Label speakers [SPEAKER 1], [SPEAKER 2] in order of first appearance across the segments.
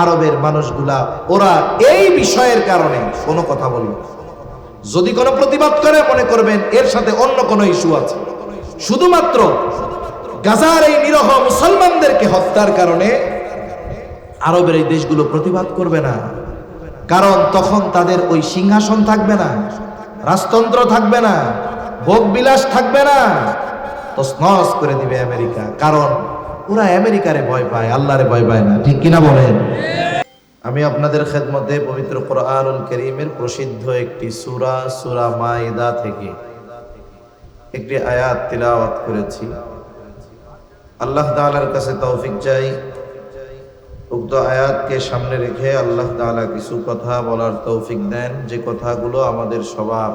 [SPEAKER 1] আরবের মানুষগুলা ওরা এই বিষয়ের কারণে কোনো কথা বলবে না। যদি কোনো প্রতিবাদ করে মনে করবেন এর সাথে অন্য কোনো ইস্যু আছে। শুধুমাত্র গাজার এই নিরহ মুসলমানদেরকে হত্যার কারণে আরবের এই দেশগুলো প্রতিবাদ করবে না, কারণ তখন তাদের ওই সিংহাসন থাকবে না, রাজতন্ত্র থাকবে না, ভোগ বিলাস থাকবে না, তছনছ করে দিবে আমেরিকা। কারণ ওরা আমেরিকারে ভয় পায়, আল্লাহরে ভয় পায় না। ঠিক কিনা বলেন? আমি আপনাদের খেদমতে পবিত্র কোরআনুল কারীমের প্রসিদ্ধ একটি সূরা, সূরা মাইদা থেকে একটি আয়াত তিলাওয়াত করেছি। আল্লাহ তাআলার কাছে তৌফিক চাই, উক্ত আয়াতকে সামনে রেখে আল্লাহ তাআলা কিছু কথা বলার তৌফিক দেন, যে কথাগুলো আমাদের সবার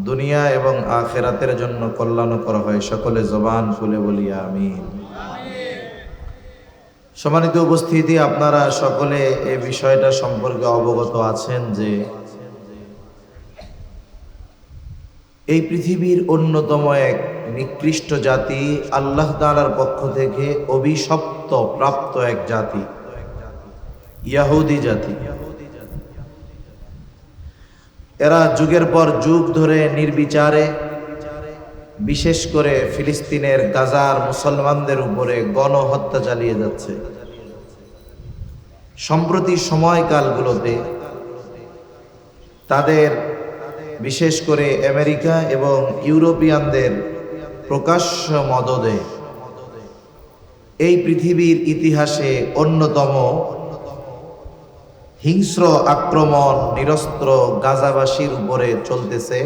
[SPEAKER 1] দুনিয়া এবং আখিরাতের জন্য কল্যাণকর হয়। সকলে জবান খুলে বলি আমিন। সম্মানিত উপস্থিতি, আপনারা সকলে এই বিষয়টা সম্পর্কে অবগত আছেন যে এই পৃথিবীর অন্যতম এক নিকৃষ্ট জাতি, আল্লাহ তাআলার পক্ষ থেকে অভিশপ্ত প্রাপ্ত এক জাতি, ইহুদি জাতি। এরা যুগের পর যুগ ধরে নির্বিচারে, বিশেষ করে ফিলিস্তিনের গাজার মুসলমানদের উপরে গণহত্যা চালিয়ে যাচ্ছে। সম্প্রতি সময়কালগুলোতে তাদের, বিশেষ করে আমেরিকা এবং ইউরোপিয়ানদের প্রকাশ্য মদদে এই পৃথিবীর ইতিহাসে অন্যতম হিংস্র আক্রমণ নিরস্ত্র গাজাবাসীর উপরে চলতেছে।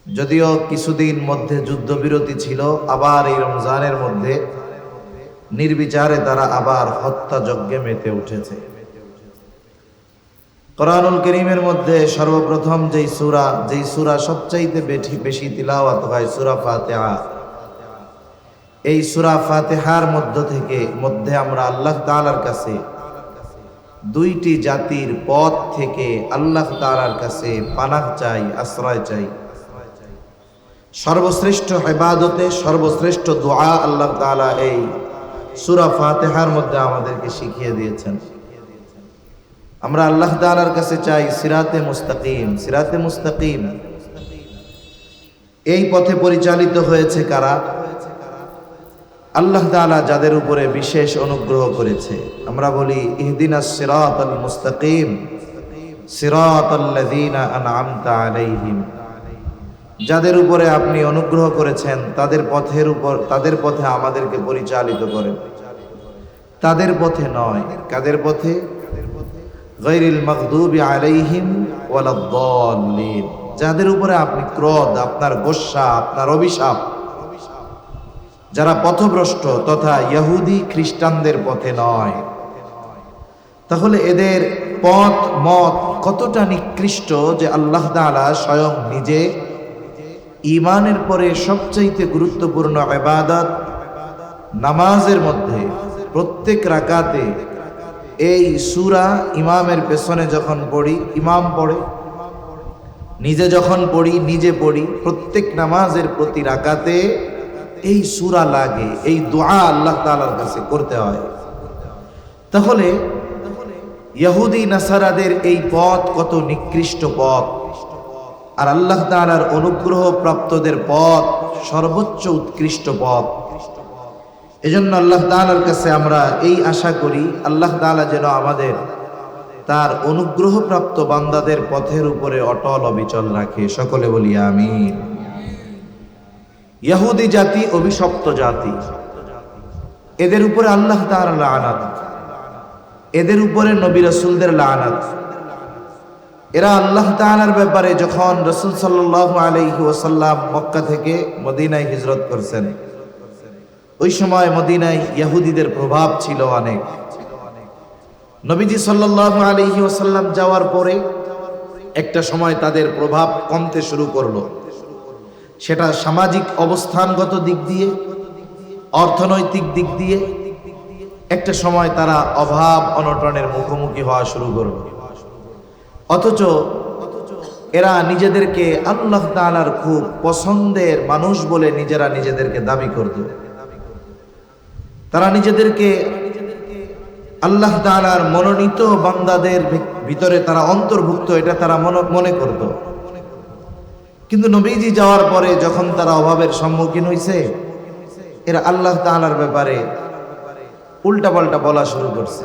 [SPEAKER 1] যদিও কিছুদিন মধ্যে যুদ্ধবিরতি ছিল, আবার এই রমজানের মধ্যে নির্বিচারে তারা আবার হত্যাযজ্ঞে মেতে উঠেছে। কোরআনুল কারীমের মধ্যে সর্বপ্রথম যেই সূরা সবচাইতে বেশি তিলাওয়াত হয়, সূরা ফাতিহা। এই সূরা ফাতিহার মধ্যে আমরা আল্লাহ তাআলার কাছে দুইটি জাতির পথ থেকে আল্লাহ তাআলার কাছে পানাহ চাই, আশ্রয় চাই। সর্বশ্রেষ্ঠ ইবাদতে সর্বশ্রেষ্ঠ দোয়া আল্লাহ তাআলা এই সূরা ফাতিহার মধ্যে আমাদেরকে শিখিয়ে দিয়েছেন। আমরা আল্লাহ তাআলার কাছে চাই সিরাতে মুস্তাকিম। সিরাতে মুস্তাকিম, এই পথে পরিচালিত হয়েছে কারা? আল্লাহ তাআলা যাদের উপরে বিশেষ অনুগ্রহ করেছে। আমরা বলি ইহদিনাস সিরাতাল মুস্তাকিম সিরাতাল্লাযীনা আন'আমতা আলাইহিম। যাদের উপরে আপনি অনুগ্রহ করেছেন তাদের পথে আমাদেরকে পরিচালিত করেন, তাদের পথে নয়। কাদের পথে? গায়রিল মাগদুবি আলাইহিম ওয়ালাদ-দাল্লিন। যাদের উপরে আপনি ক্রোধ, আপনার গোসা, আপনার অভিশাপ, যারা পথভ্রষ্ট তথা ইহুদি খ্রিস্টানদের পথে নয়। তাহলে এদের পথ মত কতটা নিকৃষ্ট যে আল্লাহ তাআলা স্বয়ং নিজে ঈমানের পরে সবচাইতে গুরুত্বপূর্ণ ইবাদত নামাজের মধ্যে প্রত্যেক রাকাতে এই সূরা ইমামের পেছনে যখন পড়ি, ইমাম পড়ে, নিজে যখন পড়ি, নিজে পড়ি, প্রত্যেক নামাজের প্রতি রাকাতে এই সূরা লাগে, এই দোয়া আল্লাহ তাআলার কাছে করতে হয়। তাহলে ইহুদি নাসারাদের এই পথ কত নিকৃষ্ট পথ, আর আল্লাহ তাআলার অনুগ্রহ প্রাপ্তদের পথ সর্বোচ্চ উৎকৃষ্ট পথ। এজন্য আল্লাহ তাআলার কাছে আমরা এই আশা করি, আল্লাহ তাআলা যেন আমাদের তার অনুগ্রহ প্রাপ্ত বান্দাদের পথের উপরে অটল অবিচল রাখে। সকলে বলি আমিন। ইহুদি জাতি অভিশপ্ত জাতি, এদের উপরে আল্লাহ তাআলার লাআনাত, এদের উপরে নবী রাসূলদের লাআনাত। এরা আল্লাহ তাআলার ব্যাপারে যখন রাসূল সাল্লাল্লাহু আলাইহি ওয়াসাল্লাম মক্কা থেকে মদিনায় হিজরত করছেন, ওই সময় মদিনায় ইহুদিদের প্রভাব ছিল অনেক। নবীজি সাল্লাল্লাহু আলাইহি ওয়াসাল্লাম যাওয়ার পরে একটা সময় তাদের প্রভাব কমতে শুরু করলো। সেটা সামাজিক অবস্থানগত দিক দিয়ে, অর্থনৈতিক দিক দিয়ে একটা সময় তারা অভাব অনটনের মুখোমুখি হওয়া শুরু করলো। অথচ এরা নিজেদেরকে আল্লাহ তাআলার খুব পছন্দের মানুষ বলে নিজেরা নিজেদেরকে দাবি করত। তারা নিজেদেরকে আল্লাহ তাআলার মনোনীত বান্দাদের ভিতরে তারা অন্তর্ভুক্ত, এটা তারা মনে করত। কিন্তু নবীজি যাওয়ার পরে যখন তারা অভাবের সম্মুখীন হয়েছে, এরা আল্লাহ তাআলার ব্যাপারে উল্টাপাল্টা বলা শুরু করছে।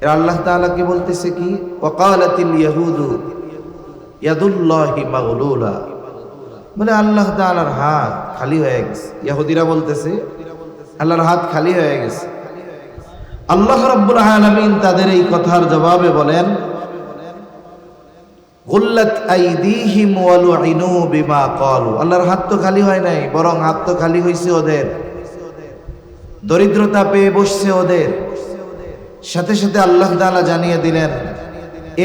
[SPEAKER 1] এরা আল্লাহ তাআলাকে বলতেছে কি, ওয়াকালাতিল ইয়াহুদু ইয়াদুল্লাহি মাগলুলা, বলে আল্লাহ তাআলার হাত খালি হয়ে গেছে। ইহুদিরা বলতেছে আল্লাহর হাত খালি হয়ে গেছে। আল্লাহ রাব্বুল আলামিন তাদের এই কথার জবাবে বলেন, গুল্লাত আইদিহিম ওয়া লুইনু বিমা ক্বালু, আল্লাহর হাত তো খালি হয় নাই, বরং হাত তো খালি হইছে ওদের, দরিদ্রতা পেয়ে বসছে ওদের। সাথে সাথে আল্লাহ তাআলা জানিয়ে দিলেন,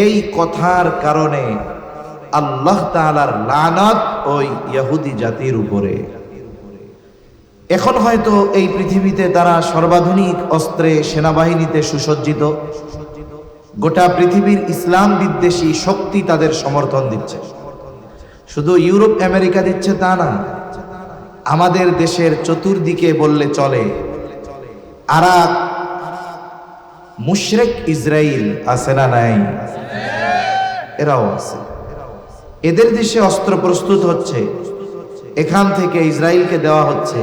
[SPEAKER 1] এই কথার কারণে আল্লাহ তাআলার লানত ওই ইহুদি জাতির উপরে। এখন হয়তো এই পৃথিবীতে তারা সর্বাধুনিক অস্ত্রে সেনাবাহিনীতে সুসজ্জিত, গোটা পৃথিবীর ইসলাম বিদ্বেষী শক্তি তাদের সমর্থন দিচ্ছে। শুধু ইউরোপ আমেরিকা দিচ্ছে তা না, আমাদের দেশের চতুর্দিকে বললে চলে আরাক মুশরিক ইসরাইল আছে না নাই? এরাও আছে। এদের দেশে অস্ত্র প্রস্তুত হচ্ছে, এখান থেকে ইসরায়েলকে দেওয়া হচ্ছে।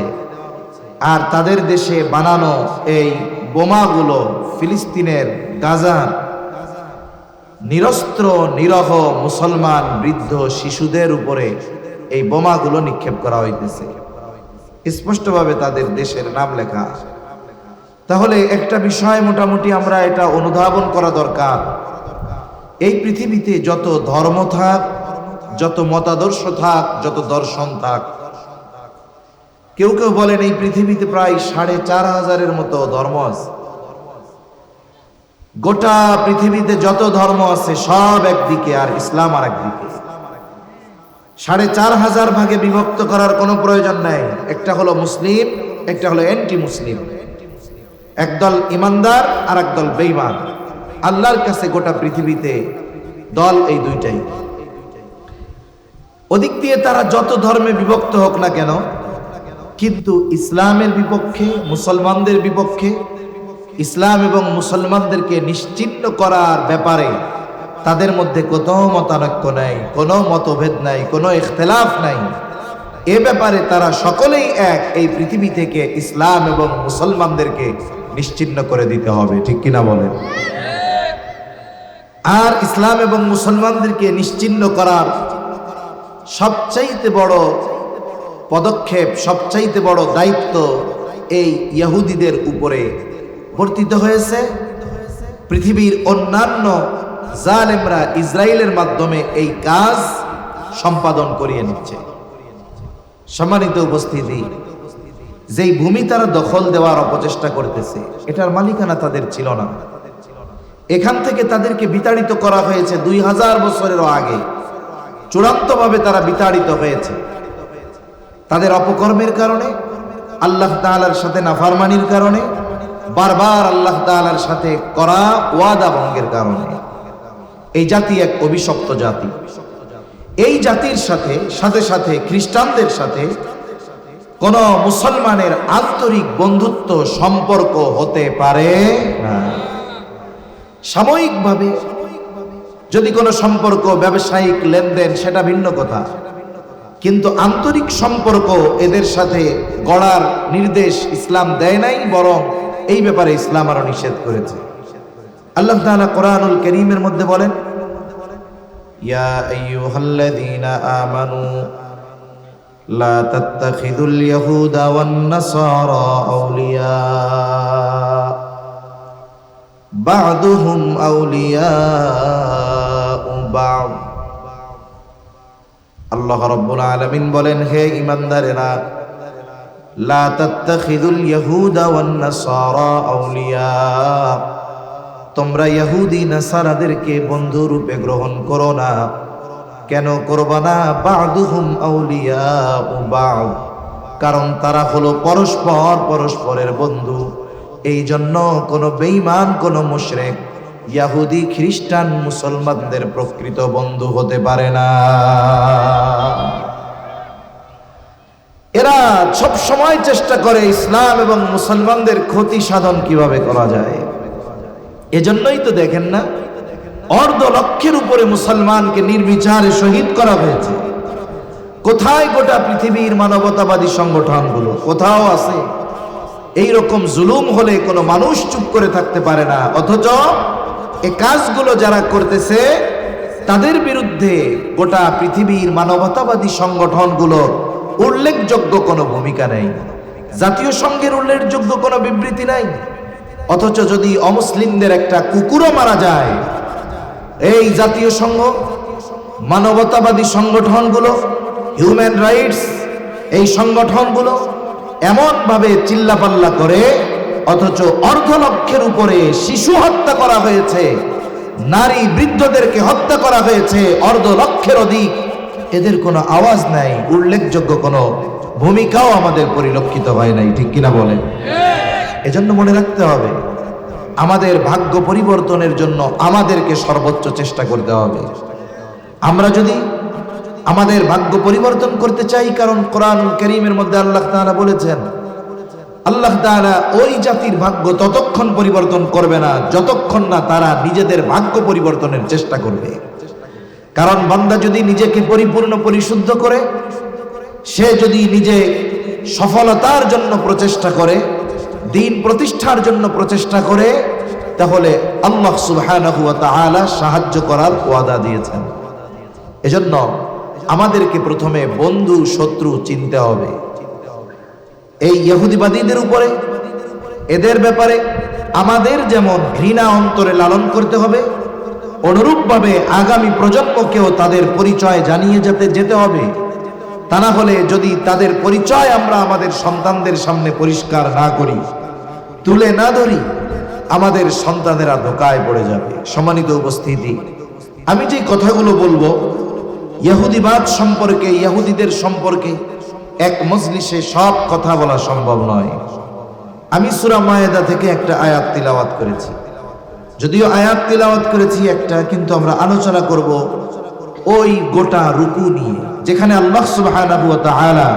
[SPEAKER 1] আর তাদের দেশে বানানো এই বোমাগুলো ফিলিস্তিনের গাজার নিরস্ত্র নিরহ মুসলমান বৃদ্ধ শিশুদের উপরে এই বোমাগুলো নিক্ষেপ করা হইতেছে। স্পষ্টভাবে তাদের দেশের নাম লেখা। তাহলে একটা বিষয় মোটামুটি আমরা এটা অনুধাবন করা দরকার, এই পৃথিবীতে যত ধর্ম থাক, যত মতাদর্শ থাক, যত দর্শন থাক, কেউ কেউ বলেন এই পৃথিবীতে প্রায় ৪৫০০-এর মতো ধর্ম আছে। গোটা পৃথিবীতে যত ধর্ম আছে সব একদিকে আর ইসলাম আর একদিকে। ৪৫০০ ভাগে বিভক্ত করার কোনো প্রয়োজন নাই। একটা হলো মুসলিম, একটা হলো অ্যান্টি মুসলিম, একদল ইমানদার আর একদল বেঈমান। আল্লাহর কাছে গোটা পৃথিবীতে দল এই দুইটাই। ওদিক দিয়ে তারা যত ধর্মে বিভক্ত হোক না কেন, কিন্তু ইসলামের বিপক্ষে, মুসলমানদের বিপক্ষে, ইসলাম এবং মুসলমানদেরকে নিশ্চিহ্ন করার ব্যাপারে তাদের মধ্যে কোনো মতানৈক্য নাই, কোনো মতভেদ নাই, কোনো ইখতিলাফ নাই। এ ব্যাপারে তারা সকলেই এক, এই পৃথিবী থেকে ইসলাম এবং মুসলমানদেরকে নিশ্চিহ্ন করে দিতে হবে। ঠিক কিনা বলেন? আর ইসলাম এবং মুসলমানদেরকে নিশ্চিহ্ন করার সবচাইতে বড় পদক্ষেপ, সবচাইতে বড় দায়িত্ব এই ইহুদিদের উপরে বর্তিত হয়েছে। পৃথিবীর অন্যান্য জালেমরা ইসরায়েলের মাধ্যমে এই কাজ সম্পাদন করিয়ে নিচ্ছে। সম্মানিত উপস্থিতি, যেই ভূমি তারা দখল দেওয়ার অপচেষ্টা করতেছে, এটার মালিকানা তাদের ছিল না। এখান থেকে তাদেরকে বিতাড়িত করা হয়েছে ২০০০ বছরেরও আগে। চূড়ান্তভাবে তারা বিতাড়িত হয়েছে তাদের অপকর্মের কারণে, আল্লাহ তাআলার সাথে নাফরমানির কারণে, বারবার আল্লাহ তাআলার সাথে করা ওয়াদা ভঙ্গের কারণে। এই জাতি এক অভিশপ্ত জাতি। এই জাতির সাথে সাথে সাথে খ্রিস্টানদের সাথে কোন মুসলমানের আন্তরিক বন্ধুত্ব সম্পর্ক হতে পারে না। সাময়িকভাবে যদি কোনো সম্পর্ক, ব্যবসায়িক লেনদেন, সেটা ভিন্ন কথা, কিন্তু আন্তরিক সম্পর্ক এদের সাথে গড়ার নির্দেশ ইসলাম দেয় নাই, বরং এই ব্যাপারে ইসলাম আরো নিষেধ করেছে। আল্লাহ তাআলা কোরআনুল কারীমের মধ্যে বলেন, ইয়া আইয়ুহাল্লাযীনা আমানু লা তাত্তাখিযুল ইয়াহুদা ওয়ান নাসারা আউলিয়া বা'দুহুম আউলিয়াউ বা'দ। আল্লাহ রাব্বুল আলামিন বলেন, হে ঈমানদারেরা, লা তাত্তাখিযুল ইয়াহুদা ওয়ান নাসারা আউলিয়া, তোমরা ইহুদি নাসারাদেরকে বন্ধু রূপে গ্রহণ করো না। কেন করবা না? বা'দুহুম আউলিয়াউ বা'দ, কারণ তারা হলো পরস্পর পরস্পরের বন্ধু। এই জন্য কোনো বেঈমান, কোনো মুশরিক ইহুদি, খ্রিস্টান, মুসলমানদের প্রকৃত বন্ধু হতে পারে না। এরা সব সময় চেষ্টা করে ইসলাম এবং মুসলমানদের ক্ষতি সাধন কিভাবে করা যায়। এজন্যই তো দেখেন না, 1.5 লক্ষের উপরে মুসলমানকে নির্বিচারে শহীদ করা হয়েছে। কোথায় গোটা পৃথিবীর মানবতাবাদী সংগঠনগুলো? কোথাও আছে? এই রকম জুলুম হলে কোনো মানুষ চুপ করে থাকতে পারে না, অথচ এই কাজগুলো যারা করতেছে তাদের বিরুদ্ধে গোটা পৃথিবীর মানবতাবাদী সংগঠনগুলো উল্লেখযোগ্য কোনো ভূমিকা নেই, জাতীয় সংঘের উল্লেখযোগ্য কোনো বিবৃতি নাই। অথচ যদি অমুসলিমদের একটা কুকুরও মারা যায়, এই জাতীয় সংঘ, মানবতাবাদী সংগঠনগুলো, হিউম্যান রাইটস, এই সংগঠনগুলো এমনভাবে চিল্লাপাল্লা করে, অথচ 1.5 লক্ষের উপরে শিশু হত্যা করা হয়েছে, নারী বৃদ্ধদেরকে হত্যা করা হয়েছে 1.5 লক্ষের অধিক। এদের কোনো আওয়াজ নাই, উল্লেখযোগ্য কোনো ভূমিকাও আমাদের পরিলক্ষিত হয় নাই, ঠিক কিনা বলেন? এজন্য মনে রাখতে হবে, আমাদের ভাগ্য পরিবর্তনের জন্য আমাদেরকে সর্বোচ্চ চেষ্টা করতে হবে। আমরা যদি আমাদের ভাগ্য পরিবর্তন করতে চাই, কারণ কোরআনুল কারীমের মধ্যে আল্লাহ তাআলা বলেছেন, আল্লাহ তাআলা ওই জাতির ভাগ্য ততক্ষণ পরিবর্তন করবে না যতক্ষণ না তারা নিজেদের ভাগ্য পরিবর্তনের চেষ্টা করবে। কারণ বান্দা যদি নিজেকে পরিপূর্ণ পরিশুদ্ধ করে, সে যদি নিজে সফলতার জন্য প্রচেষ্টা করে, দিন প্রতিষ্ঠার জন্য প্রচেষ্টা করে, তাহলে আল্লাহ সুবহানাহু ওয়া তাআলা সাহায্য করার ওয়াদা দিয়েছেন। এজন্য আমাদেরকে প্রথমে বন্ধু শত্রু চিনতে হবে। এই ইহুদিবাদীদের উপরে, এদের ব্যাপারে আমাদের যেমন ঘৃণা অন্তরে লালন করতে হবে, অনুরূপভাবে আগামী প্রজন্মকেও তাদের পরিচয় জানিয়ে যেতে হবে। তা না হলে যদি তাদের পরিচয় আমরা আমাদের সন্তানদের সামনে পরিষ্কার না করি, তুলে না ধরি, আমাদের সন্তানেরা ধোঁকায় পড়ে যাবে। সম্মানিত উপস্থিতি, আমি যে কথাগুলো বলবো ইহুদিবাদ সম্পর্কে, ইহুদিদের সম্পর্কে এক মজলিসে সব কথা বলা সম্ভব নয়। আমি সূরা মায়েদা থেকে একটা আয়াত তিলাওয়াত করেছি, যদিও আয়াত তিলাওয়াত করেছি একটা, কিন্তু আমরা আলোচনা করব ওই গোটা রুকু নিয়ে, যেখানে আল্লাহ সুবহানাহু ওয়া তাআলা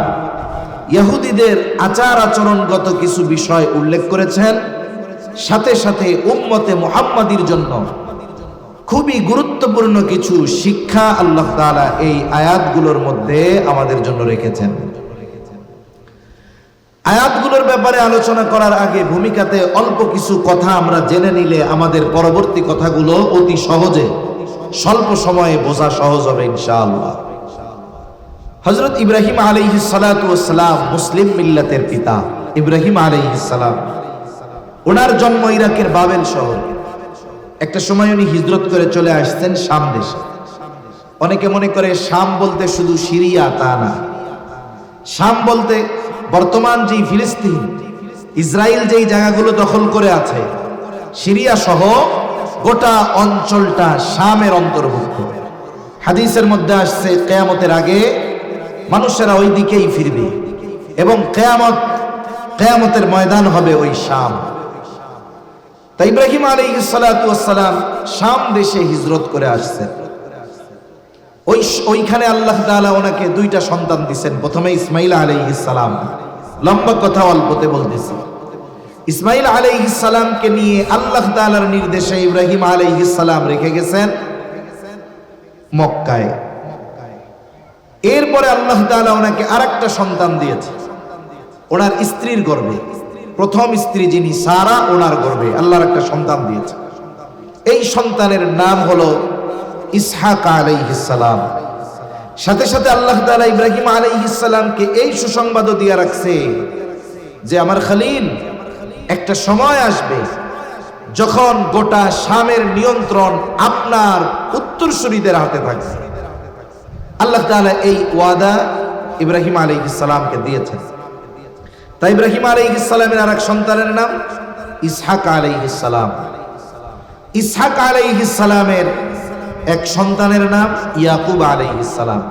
[SPEAKER 1] ইহুদিদের আচার আচরণগত কিছু বিষয় উল্লেখ করেছেন, সাথে সাথে উম্মতে মুহাম্মাদির জন্য খুবই গুরুত্বপূর্ণ কিছু শিক্ষা আল্লাহ তাআলা এই আয়াতগুলোর মধ্যে আমাদের জন্য রেখেছেন। আয়াতগুলোর ব্যাপারে আলোচনা করার আগে ভূমিকাতে অল্প কিছু কথা আমরা জেনে নিলে আমাদের পরবর্তী কথাগুলো অতি সহজে, স্বল্প সময়ে বোঝা সহজ হবে ইনশাআল্লাহ। হযরত ইব্রাহিম আলাইহিস সালাতু ওয়াস সালাম মুসলিম মিল্লাতের পিতা। ইব্রাহিম আলাইহিস সালাম, ওনার জন্ম ইরাকের বাবেল শহরে। একটা সময় উনি হিজরত করে চলে আসছেন শাম দেশে। অনেকে মনে করে শাম বলতে শুধু সিরিয়া, তা না। শাম বলতে বর্তমান যেই ফিলিস্তিন, ইসরায়েল যেই জায়গাগুলো দখল করে আছে, সিরিয়া সহ গোটা অঞ্চলটা শামের অন্তর্ভুক্ত। হাদিসের মধ্যে আসছে কিয়ামতের আগে মানুষেরা ওই দিকেই ফিরবে এবং কিয়ামতের ময়দান হবে ওই শাম। তাই ইব্রাহিম আলাইহিস সালাতু ওয়াস সালাম শাম দেশে হিজরত করে আসছেন। ওইখানে আল্লাহ তাআলা ওনাকে 2টা সন্তান দিয়েছেন। প্রথমে ইসমাঈল আলাইহিস সালাম। লম্বা কথা অল্পতে বলতেছি। ইসমাঈল আলাইহিস সালামকে নিয়ে আল্লাহ তাআলার নির্দেশে ইব্রাহিম আলাইহিস সালাম রেখে গেছেন মক্কায়। এরপরে আল্লাহ তাআলা ওনাকে আরেকটা সন্তান দিয়েছে ওনার স্ত্রীর গর্ভে। প্রথম স্ত্রী যিনি সারা, ওনার গর্ভে আল্লাহর একটা সন্তান দিয়েছে। এই সন্তানের নাম হলো ইসহাক আলাইহিস সালাম। সাথে সাথে আল্লাহ তাআলা ইব্রাহিম আলাইহিস সালামকে এই সুসংবাদও দিয়ে রাখছে যে আমার খলিল, একটা সময় আসবে যখন গোটা শামের নিয়ন্ত্রণ আপনার উত্তরসূরিদের হাতে থাকবে। আল্লাহ তাআলা এই ওয়াদা ইব্রাহিম আলাইহিস সালামকে দিয়েছেন। তাই ইব্রাহিম আলাইহিস সালামের আরেক সন্তানের নাম ইসহাক আলাইহিস সালাম। ইসহাক আলাইহিস সালামের এক সন্তানের নাম ইয়াকুব আলাইহিস সালাম।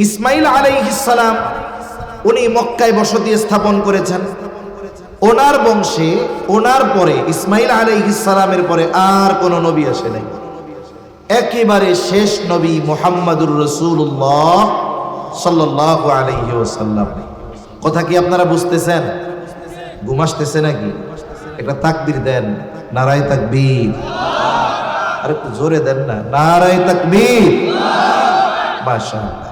[SPEAKER 1] ইসমাঈল আলাইহিস সালাম উনি মক্কায় বসতি স্থাপন করেছেন। ওনার বংশে, ওনার পরে ইসমাঈল আলাইহিস সালামের পরে আর কোনো নবী আসে নাই। একেবারে শেষ নবী মুহাম্মাদুর রাসূলুল্লাহ সাল্লাল্লাহু আলাইহি ওয়াসাল্লাম। কথা কি আপনারা বুঝতেছেন? ঘুম আসতেছে নাকি? একটা তাকবীর দেন। নারায়ে তাকবীর। আর একটু জোরে দেন না, নারায়ে তাকবীর। মাশাআল্লাহ।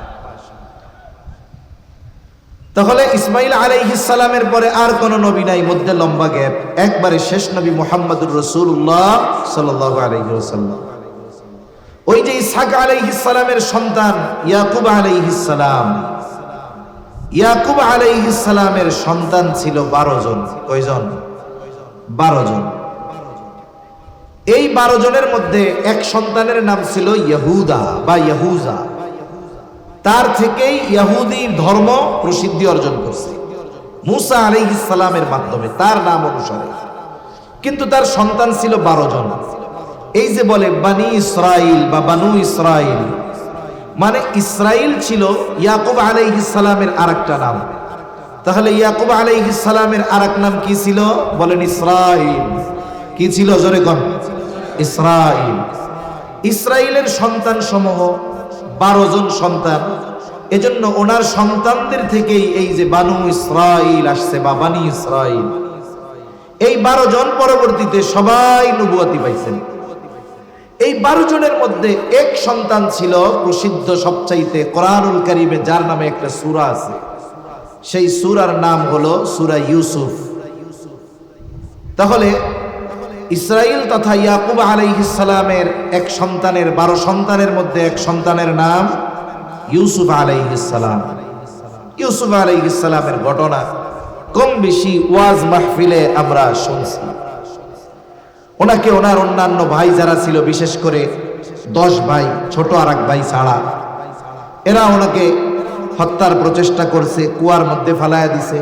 [SPEAKER 1] তাহলে ইসমাঈল আলাইহিস সালামের পরে আর কোন নবী নাই, মধ্যে লম্বা গ্যাপ। একবারে শেষ নবী মুহাম্মদুর রাসূলুল্লাহ সাল্লাল্লাহু আলাইহি ওয়াসাল্লাম। ওই যে ইসহাক আলাইহিস সালামের সন্তান ইয়াকুব আলাইহিস সালাম, ইয়াকুব আলাইহিস সালামের সন্তান ছিল 12 জন। কয়জন? 12 জন। এই 12 জনের মধ্যে এক সন্তানের নাম ছিল ইহুদা বা ইহুজা। তার থেকেই ইহুদি ধর্ম প্রসিদ্ধি অর্জন করছে মুসা আলাইহিস সালামের মাধ্যমে, তার নাম অনুসারে। কিন্তু তার সন্তান ছিল 12 জন। এই যে বলে বানি ইসরাইল বা বানু ইসরাইল, মানে ইসরাইল ছিল ইয়াকুব আলাইহিস সালামের আরেকটা নাম। তাহলে ইয়াকুব আলাইহিস সালামের আরেক নাম কি ছিল? বলেন ইসরাইল। কি ছিল? জোরে কোন? ইসরাইল। ইসরাইলের সন্তান সমূহ 12 জন সন্তান। এজন্য ওনার সন্তানদের থেকেই এই যে বানু ইসরাইল আসছে বা বানি ইসরাইল। এই 12 জন পরবর্তীতে সবাই নবুয়তি পাইছেন। এই 12 জনের মধ্যে এক সন্তান ছিল প্রসিদ্ধ সবচাইতে কোরআনুল কারীমে, যার নামে একটা সূরা আছে। সেই সূরার নাম হলো সূরা ইউসুফ। তাহলে ইসরাইল তথা ইয়াকুব আলাইহিস সালামের এক সন্তানের 12 সন্তানের মধ্যে এক সন্তানের নাম ইউসুফ আলাইহিস সালাম। ইউসুফ আলাইহিস সালামের ঘটনা কম বেশি ওয়াজ মাহফিলে আমরা শুনছি। ওনাকে ওনার অন্যান্য ভাই যারা ছিল, বিশেষ করে 10 ভাই, ছোট আর এক ভাই ছাড়া, এরা ওনাকে হত্যার প্রচেষ্টা করছে, কুয়ার মধ্যে ফালায়া দিছে।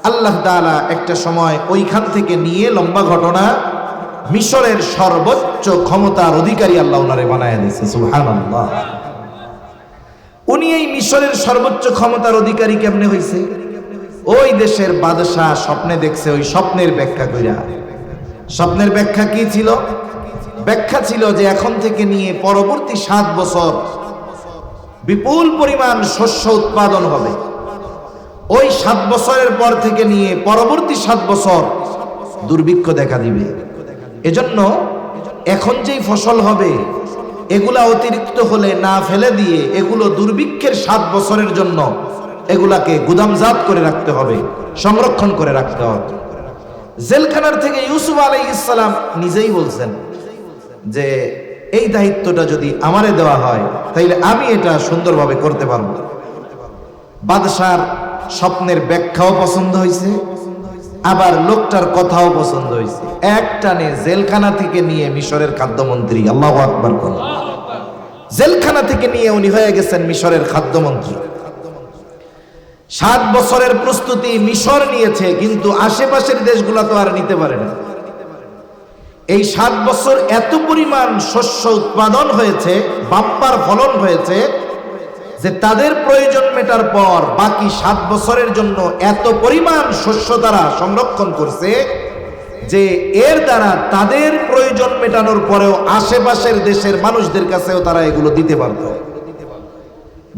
[SPEAKER 1] আল্লাহ তাআলা একটা সময় ওইখান থেকে নিয়ে, লম্বা ঘটনা, মিশরের সর্বোচ্চ ক্ষমতার অধিকারী আল্লাহ ওনারে বানায়া দিয়েছে। সুবহানাল্লাহ। উনি এই মিশরের সর্বোচ্চ ক্ষমতার অধিকারী কেমনে হইছে? ওই দেশের বাদশাহ স্বপ্নে দেখছে, ওই স্বপ্নের ব্যাখ্যা কইরা। স্বপ্নের ব্যাখ্যা কি ছিল? ব্যাখ্যা ছিল যে এখন থেকে নিয়ে পরবর্তী 7 বছর বিপুল পরিমাণ শস্য উৎপাদন হবে। ওই 7 বছরের পর থেকে নিয়ে পরবর্তী 7 বছর দুর্ভিক্ষ দেখা দিবে। এজন্য এখন যেই ফসল হবে এগুলা অতিরিক্ত হলে না ফেলে দিয়ে এগুলো দুর্ভিক্ষের 7 বছরের জন্য এগুলাকে গুদামজাত করে রাখতে হবে, সংরক্ষণ করে রাখতে হবে। জেলখানার থেকে ইউসুফ আলাইহিস সালাম নিজেই বলছেন যে এই দায়িত্বটা যদি আমারে দেওয়া হয় তাইলে আমি এটা সুন্দরভাবে করতে পারবো। বাদশার স্বপ্নের ব্যাখ্যাও পছন্দ হয়েছে, আবার লোকটার কথাও পছন্দ হয়েছে। একটানে জেলখানা থেকে নিয়ে মিশরের খাদ্যমন্ত্রী। আল্লাহু আকবার। জেলখানা থেকে নিয়ে উনি হয়ে গেছেন মিশরের খাদ্যমন্ত্রী। 7 বছরের প্রস্তুতি মিশর নিয়েছে, কিন্তু আশেপাশের দেশগুলো তো আর নিতে পারে না। এই 7 বছর এত পরিমাণ শস্য উৎপাদন হয়েছে, বাম্পার ফলন হয়েছে, যে তাদের প্রয়োজন মেটার পর বাকি 7 বছরের জন্য এত পরিমাণ শস্য তারা সংরক্ষণ করছে যে এর দ্বারা তাদের প্রয়োজন মেটানোর পরেও আশেপাশের দেশের মানুষদের কাছেও তারা এগুলো দিতে পারত।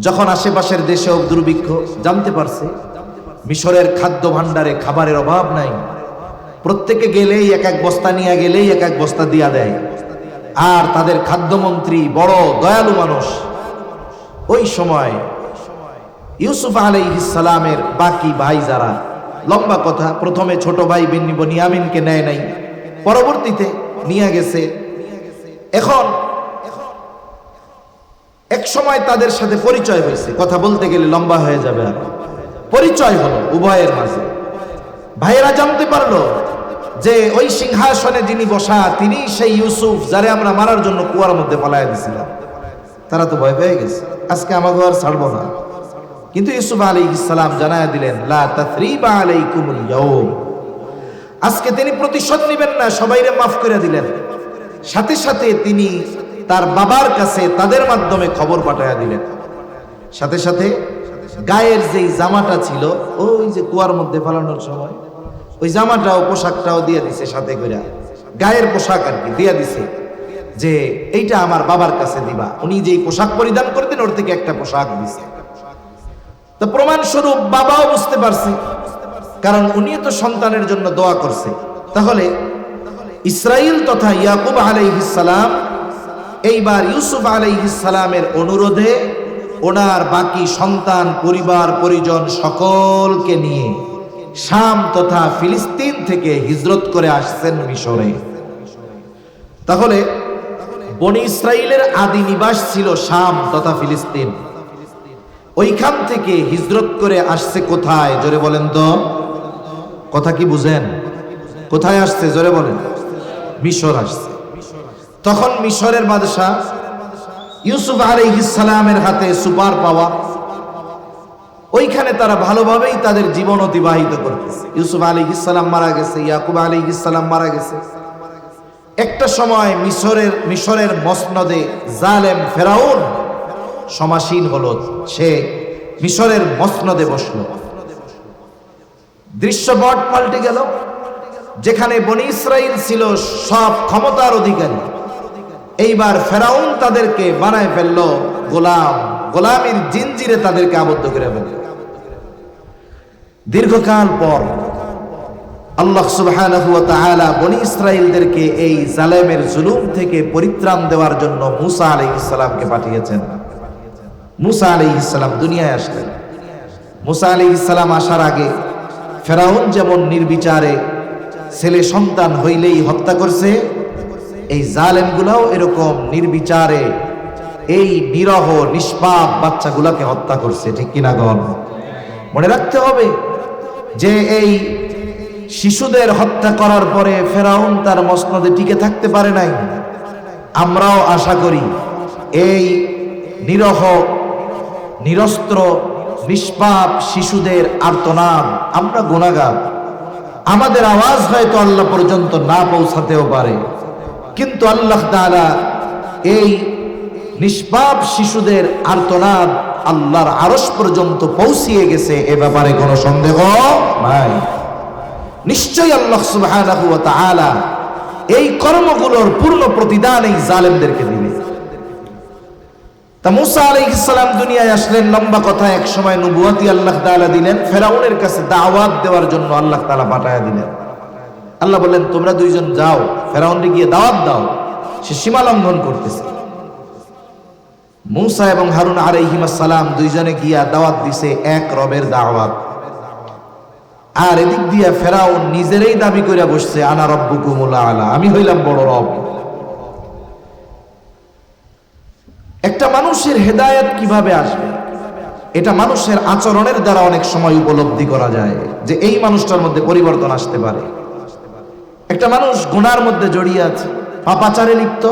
[SPEAKER 1] যখন আশেপাশের দেশেও দুর্ভিক্ষ জানতে পারছে, মিশরের খাদ্য ভাণ্ডারে খাবারের অভাব নাই, প্রত্যেকে গেলেই এক এক বস্তা নিয়ে গেলেই এক এক বস্তা দিয়া দেয়। আর তাদের খাদ্যমন্ত্রী বড় দয়ালু মানুষ। ওই সময় ইউসুফ আলাইহিস সালামের বাকি ভাই যারা, লম্বা কথা, প্রথমে ছোট ভাই বিনিয়ামিনকে নেয় নাই, পরবর্তীতে নিয়ে গেছে। এখন এক সময় তাদের সাথে পরিচয় হয়েছে, কথা বলতে গেলে লম্বা হয়ে যাবে। আর পরিচয় হলো উভয়ের মাঝে। ভাইয়েরা জানতে পারলো যে ওই সিংহাসনে যিনি বসা তিনি সেই ইউসুফ যারে আমরা মারার জন্য কুয়ার মধ্যে পালায়া দিয়েছিলাম। তারা তো ভয় পেয়ে গেছে, আজকে আমাকে আর ছাড়বো না। কিন্তু ইউসুফ আলাইহিস সালাম জানায়া দিলেন, লা তাসরিবা আলাইকুমুল ইয়াউম, আজকে তিনি প্রতিশোধ নেবেন না, সবাইরে মাফ করে দিলেন। সাথে সাথে তিনি তার বাবার কাছে তাদের মাধ্যমে খবর পাঠায়া দিলেন। সাথে সাথে গায়ের যেই জামাটা ছিল ওই যে কুয়ার মধ্যে ফালানোর সময়, ওই জামাটাও পোশাকটাও দিয়ে দিছে, সাথে করে গায়ের পোশাক আর কি দিয়ে দিছে, যে এইটা আমার বাবার কাছে দিবা। উনি যেই পোশাক পরিধান করতেন ওর থেকে একটা পোশাক দিছে। তো প্রমাণস্বরূপ বাবাও বুঝতে পারছে, কারণ উনি তো সন্তানের জন্য দোয়া করছে। তাহলে ইসরাইল তথা ইয়াকুব আলাইহিস সালাম এইবার ইউসুফ আলাইহিস সালামের অনুরোধে ওনার বাকি সন্তান পরিবার পরিজন সকলকে নিয়ে শাম তথা ফিলিস্তিন থেকে হিজরত করে আসছেন মিশরে। তাহলে বনি ইসরাইলের আদি নিবাস ছিল শাম তথা ফিলিস্তিন। ওইখান থেকে হিজরত করে আসছে কোথায় জোরে বলেন তো? কথা কি বুঝেন? কোথায় আসছে জোরে বলেন? মিশর আসছে। তখন মিশরের বাদশা ইউসুফ আলাইহিস সালামের হাতে সুপার পাওয়ার, ওইখানে তারা ভালোভাবেই তাদের জীবন অতিবাহিত করতেছে। ইউসুফ আলাইহিস সালাম মারা গেছে, ইয়াকুব আলাইহিস সালাম মারা গেছে। একটা সময় মিশরের মসনদে জালেম ফেরাউন সমাসীন হলো, সে মিশরের মসনদে বসলো। দৃশ্যপট পাল্টে গেল। যেখানে বনি ইসরাইল ছিল সব ক্ষমতার অধিকারী, এইবার ফেরাউন তাদেরকে বানায় ফেললো গোলাম, গোলামীর জিনজিরে তাদেরকে আবদ্ধ করে ফেলল। দীর্ঘকাল পর আল্লাহ সুবহানাহু ওয়া তাআলা বনি ইসরাইলদেরকে এই জালেমের জুলুম থেকে পরিত্রাণ দেওয়ার জন্য মুসা আলাইহিস সালামকে পাঠিয়েছেন। মুসা আলাইহিস সালাম দুনিয়ায় আসলেন। মুসা আলাইহিস সালাম আসার আগে ফেরাউন যেমন নির্বিচারে ছেলে সন্তান হইলেই হত্যা করছে, এই জালেমগুলাও এরকম নির্বিচারে এই নিরহ নিষ্পাপ বাচ্চাগুলাকে হত্যা করছে। ঠিক কিনা গণ? মনে রাখতে হবে যে এই শিশুদের হত্যা করার পরে ফেরাউন তার মসনদে টিকে থাকতে পারে নাই। আমরাও আশা করি এই নিরহ নিরস্ত্র নিষ্পাপ শিশুদের আর্তনাদ, আমরা গুনাহগার, আমাদের আওয়াজ হয়তো আল্লাহ পর্যন্ত না পৌঁছাতেও পারে, কিন্তু আল্লাহ তাআলা এই নিষ্পাপ শিশুদের আর্তনাদ আল্লাহর আরশ পর্যন্ত পৌঁছিয়ে গেছে, এ ব্যাপারে কোনো সন্দেহ নাই। নিশ্চয়ই আল্লাহ সুবহানাহু ওয়া তাআলা এই কর্মগুলোর পূর্ণ প্রতিদান এই জালেমদেরকে দিবে। তা মুসা আলাইহিস সালাম দুনিয়ায় আসলেন, লম্বা কথা, এক সময় নবুয়তি আল্লাহ তাআলা দিলেন, ফেরাউনের কাছে দাওয়াত দেওয়ার জন্য আল্লাহ তাআলা পাঠায়া দিলেন। আল্লাহ বললেন তোমরা দুইজন যাও ফেরাউনকে গিয়ে দাওয়াত দাও, সে সীমা লঙ্ঘন করতেছে। মুসা এবং হারুন আলাইহিস সালাম দুইজনে গিয়া দাওয়াত দিছে এক রবের দাওয়াত। আর এদিক দিয়া ফেরাউন নিজেরই দাবি করে বসছে, আনা রব্বুকুমুল আলা, আমি হইলাম বড় রব। একটা মানুষের হেদায়েত কিভাবে আসবে, এটা মানুষের আচরণের দ্বারা অনেক সময় উপলব্ধি করা যায় যে এই মানুষটার মধ্যে পরিবর্তন আসতে পারে। একটা মানুষ গুনার মধ্যে জড়িয়ে আছে, পাপাচারে লিপ্ত,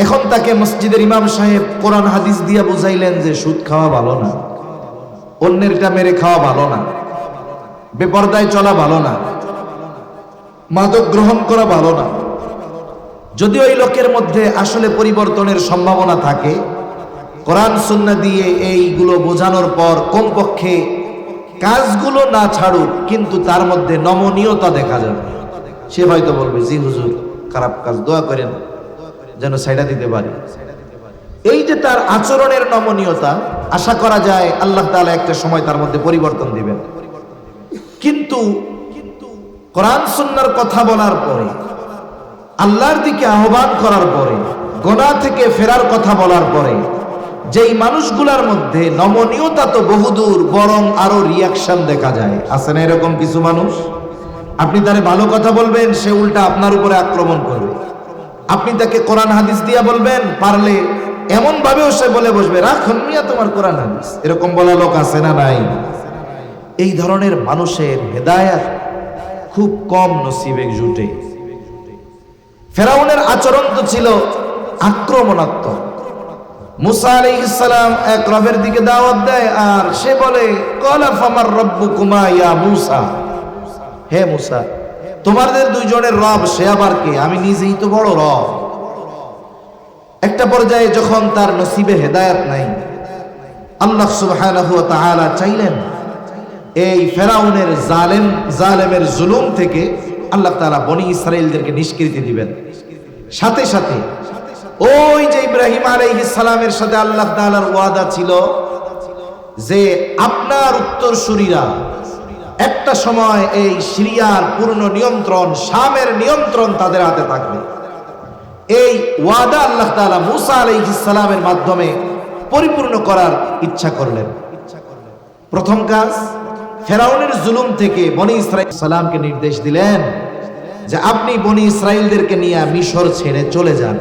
[SPEAKER 1] এখন তাকে মসজিদের ইমাম সাহেব কোরআন হাদিস দিয়া বুঝাইলেন যে সুদ খাওয়া ভালো না, অন্যেরটা মেরে খাওয়া ভালো না, বেপরদায় চলা ভালো না, মাদক গ্রহণ করা ভালো না। যদি ওই লোকের মধ্যে আসলে পরিবর্তনের সম্ভাবনা থাকে, কোরআন সুন্নাহ দিয়ে এইগুলো বোঝানোর পর কমপক্ষে কাজগুলো না ছাড়ুক, কিন্তু তার মধ্যে নমনীয়তা দেখা যাবে। সে হয়তো বলবে জি হুজুর খারাপ কাজ, দোয়া করেন যেন সাইডা দিতে পারি। এই যে তার আচরণের নমনীয়তা, আশা করা যায় আল্লাহ তাআলা একটা সময় তার মধ্যে পরিবর্তন দিবেন। কিন্তু কোরআন সুন্নাহর কথা বলার পরে, আল্লাহর দিকে আহ্বান করার পরে, গুনাহ থেকে ফেরার কথা বলার পরে যেই মানুষগুলোর মধ্যে নমনীয়তা তো বহুদূর, বরং আরো রিয়াকশন দেখা যায়। আছে না এরকম কিছু মানুষ? আপনি তারে ভালো কথা বলবেন, সে উল্টা আপনার উপরে আক্রমণ করবে। আপনি তাকে কোরআন হাদিস দিয়া বলবেন, পারলে এমন ভাবেও সে বলে বসবে, রাখুন মিয়া তোমার কোরআন হাদিস। এরকম বলা লোক আছে না নাই? এই ধরনের মানুষের হেদায়েত খুব কম নসিবে জুটে। ফেরাউনের আচরণ তো ছিল আক্রমণাত্মক। মুসা আলাইহিস সালাম এক রবের দিকে দাওয়াত দেয়, আর সে বলে ক্বালা ফামার রাব্বুকুমা ইয়া মুসা, হে মুসা তোমাদের দুইজনের রব সে আবার কে? আমি নিজেই তো বড় রব। একটা পর্যায়ে যখন তার নসিবে হেদায়েত নাই, আল্লাহ সুবহানাহু ওয়া তাআলা চাইলেন এই ফেরাউনের জালেমের জুলুম থেকে আল্লাহ তাআলা বনি ইসরাইলদেরকে নিষ্কৃতি দিবেন। সাথে সাথে ওই যে ইব্রাহিম আলাইহিস সালামের সাথে আল্লাহ তাআলার ওয়াদা ছিল যে আপনার উত্তরসূরিরা একটা সময় এই সিরিয়ার পূর্ণ নিয়ন্ত্রণ, শামের নিয়ন্ত্রণ তাদের হাতে থাকবে। এই ওয়াদা আল্লাহ তাআলা মুসা আলাইহিস সালামের মাধ্যমে পরিপূর্ণ করার ইচ্ছা করলেন। প্রথম কাজ, ফেরাউনের জুলুম থেকে বনি ইসরাইল সালামকে নির্দেশ দিলেন যে আপনি বনি ইসরাইলদেরকে নিয়ে মিশর ছেড়ে চলে যান।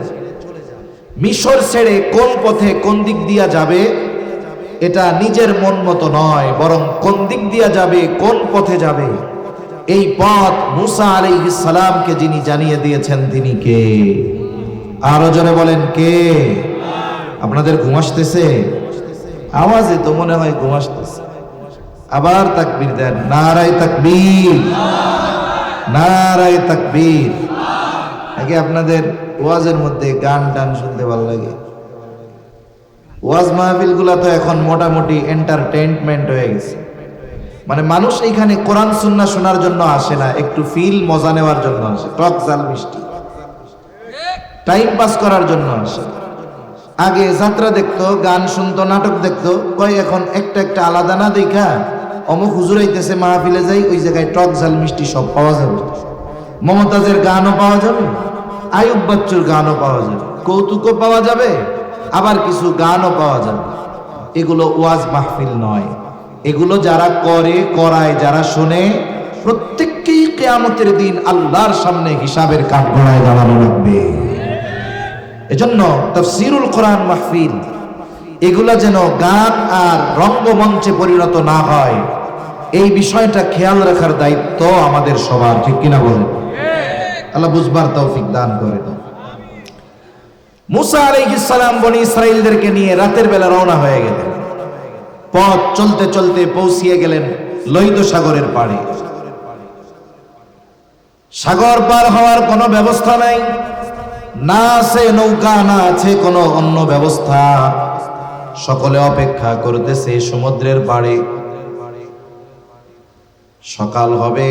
[SPEAKER 1] মিশর ছেড়ে কোন পথে কোন দিক দিয়া যাবে এটা নিজের মন মতো নয়, বরং কোন দিক দিয়া যাবে, কোন পথে যাবে, এই পথ মুসা আলাইহিস সালামকে যিনি জানিয়ে দিয়েছেন তিনি কে? আরো জোরে বলেন কে? আপনাদের ঘুম আসতেছে? আওয়াজে তো মনে হয় ঘুম আসতেছে। আবার তাকবীর দেন, নারায়ে তাকবীর, নারায়ে তাকবীর। আগে আপনাদের ওয়াজের মধ্যে গান টান শুনতে ভালো লাগে। ওয়াজ মাহফিল গুলা তো এখন মোটামুটি এন্টারটেইনমেন্ট হয়ে গেছে। মানে মানুষ এইখানে কোরআন সুন্নাহ শোনার জন্য আসে না, একটু ফিল মজা নেওয়ার জন্য আসে, টক জাল মিষ্টি টাইম পাস করার জন্য আসে। আগে যাত্রা দেখতো, গান শুনতো, নাটক দেখতো, কয় এখন একটা একটা আলাদা না দেখা অমুক হুজুর আইতেছে মাহফিলে যাই, ওই জায়গায় টক জাল মিষ্টি সব পাওয়া যাবে। মমতাজের গানও পাওয়া যাবে, আয়ুব বাচ্চুর গানও পাওয়া যাবে, কৌতুকও পাওয়া যাবে, আবার কিছু গানও পাওয়া যাবে। এগুলো ওয়াজ মাহফিল নয়। এগুলো যারা করে, করায়, যারা শোনে, প্রত্যেককেই কিয়ামতের দিন আল্লাহর সামনে হিসাবের কাঠগড়ায় দাঁড়ানো লাগবে। এজন্য তাফসীরুল কোরআন মাহফিল এগুলা যেন গান আর রঙ্গমঞ্চে পরিণত না হয়, এই বিষয়টা খেয়াল রাখার দায়িত্ব আমাদের সবার, ঠিক কিনা বলেন? আল্লাহ বুঝবার তৌফিক দান করেন। মুসা আলাইহিস সালাম বনি ইসরাইলদেরকে নিয়ে রাতের বেলা রওনা হয়ে গেলেন। পথ চলতে চলতে পৌঁছিয়ে গেলেন লোহিত সাগরের পাড়ে। সাগর পার হওয়ার কোনো ব্যবস্থা নাই, না আছে নৌকা, না আছে কোনো অন্য ব্যবস্থা। সকলে অপেক্ষা করতেছে সমুদ্রের পাড়ে। সকাল হবে,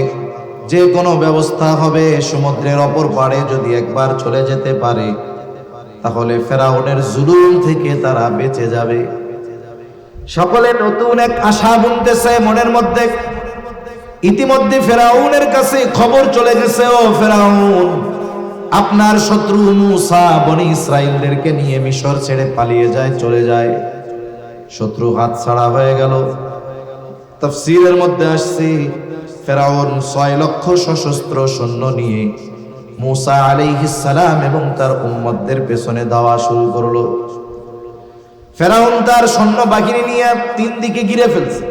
[SPEAKER 1] যে কোনো ব্যবস্থা হবে, সমুদ্রের অপর পাড়ে যদি একবার চলে যেতে পারে তাহলে ফেরাউনের জুলুম থেকে তারা বেঁচে যাবে। সকলে নতুন এক আশা বুনতেছে মনের মধ্যে। ইতিমধ্যে ফেরাউনের কাছে খবর চলে গেছে, ও ফেরাউন, আপনার শত্রু মুসা বনি ইসরাইলদেরকে নিয়ে মিশর ছেড়ে পালিয়ে যায়, চলে যায়। শত্রু হাতছাড়া হয়ে গেল। তাফসীরের মধ্যে আসছে ফেরাউন 6 লক্ষ সশস্ত্র সৈন্য নিয়ে মুসা আলাইহিস সালাম এবং তার উম্মতদের পেছনে ধাওয়া শুরু করলো। ফেরাউন তার সৈন্য বাহিনী নিয়ে 3 দিকে ঘিরে ফেলছে।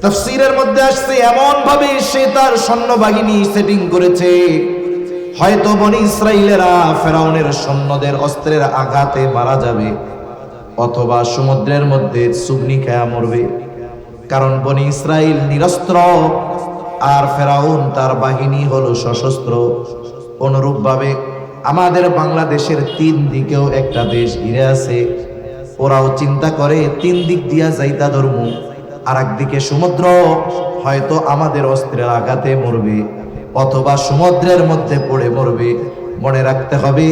[SPEAKER 1] তাফসীরের মধ্যে আসছে এমন ভাবে সে তার সৈন্য বাহিনী সেটিং করেছে, হয়তো বনি ইসরাইলেরা ফেরাউনের সৈন্যদের অস্ত্রের আঘাতে মারা যাবে, অথবা সমুদ্রের মধ্যে চুবনি খেয়া মরবে। কারণ বনি ইসরাইল নিরস্ত্র আর ফেরাউন তার বাহিনী হলো সশস্ত্র। অনুরূপভাবে আমাদের বাংলাদেশের 3 দিকেও একটা দেশ ঘিরে আছে। ওরাও চিন্তা করে 3 দিক দিয়া যাইতা ধর্ম, আর একদিকে সমুদ্র, হয়তো আমাদের অস্ত্রের আঘাতে মরবে অথবা সমুদ্রের মধ্যে পড়ে মরবে। মনে রাখতে হবে,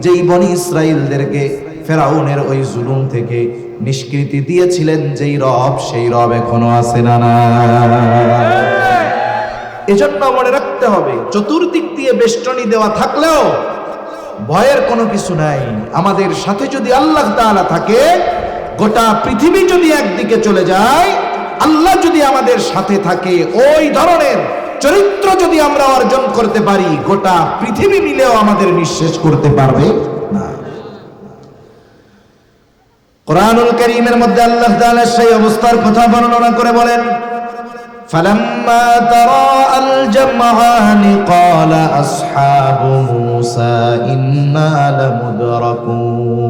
[SPEAKER 1] যেই বনি ইসরাইলদেরকে ফেরাউনের ওই জুলুম থেকে নিষ্কৃতি দিয়েছিলেন যেই রব, সেই রব এখনো আছে না? না, এজন্য মনে রাখতে হবে, চতুর্দিক দিয়ে বেষ্টনী দেওয়া থাকলেও ভয়ের কোনো কিছু নাই। আমাদের সাথে যদি আল্লাহ তাআলা থাকে, গোটা পৃথিবী যদি একদিকে চলে যায়, আল্লাহ যদি আমাদের সাথে থাকে, ওই ধরনের চরিত্র যদি আমরা অর্জন করতে পারি, গোটা পৃথিবী মিলেও আমাদের নিঃশেষ করতে পারবে না। কুরআনুল কারীমের মধ্যে আল্লাহ তাআলা সেই অবস্থার কথা বর্ণনা করে বলেন, ফালাম্মা তারাআল জামআনি ক্বালা আসহাবু মূসা ইন্না লামুদরাকুন।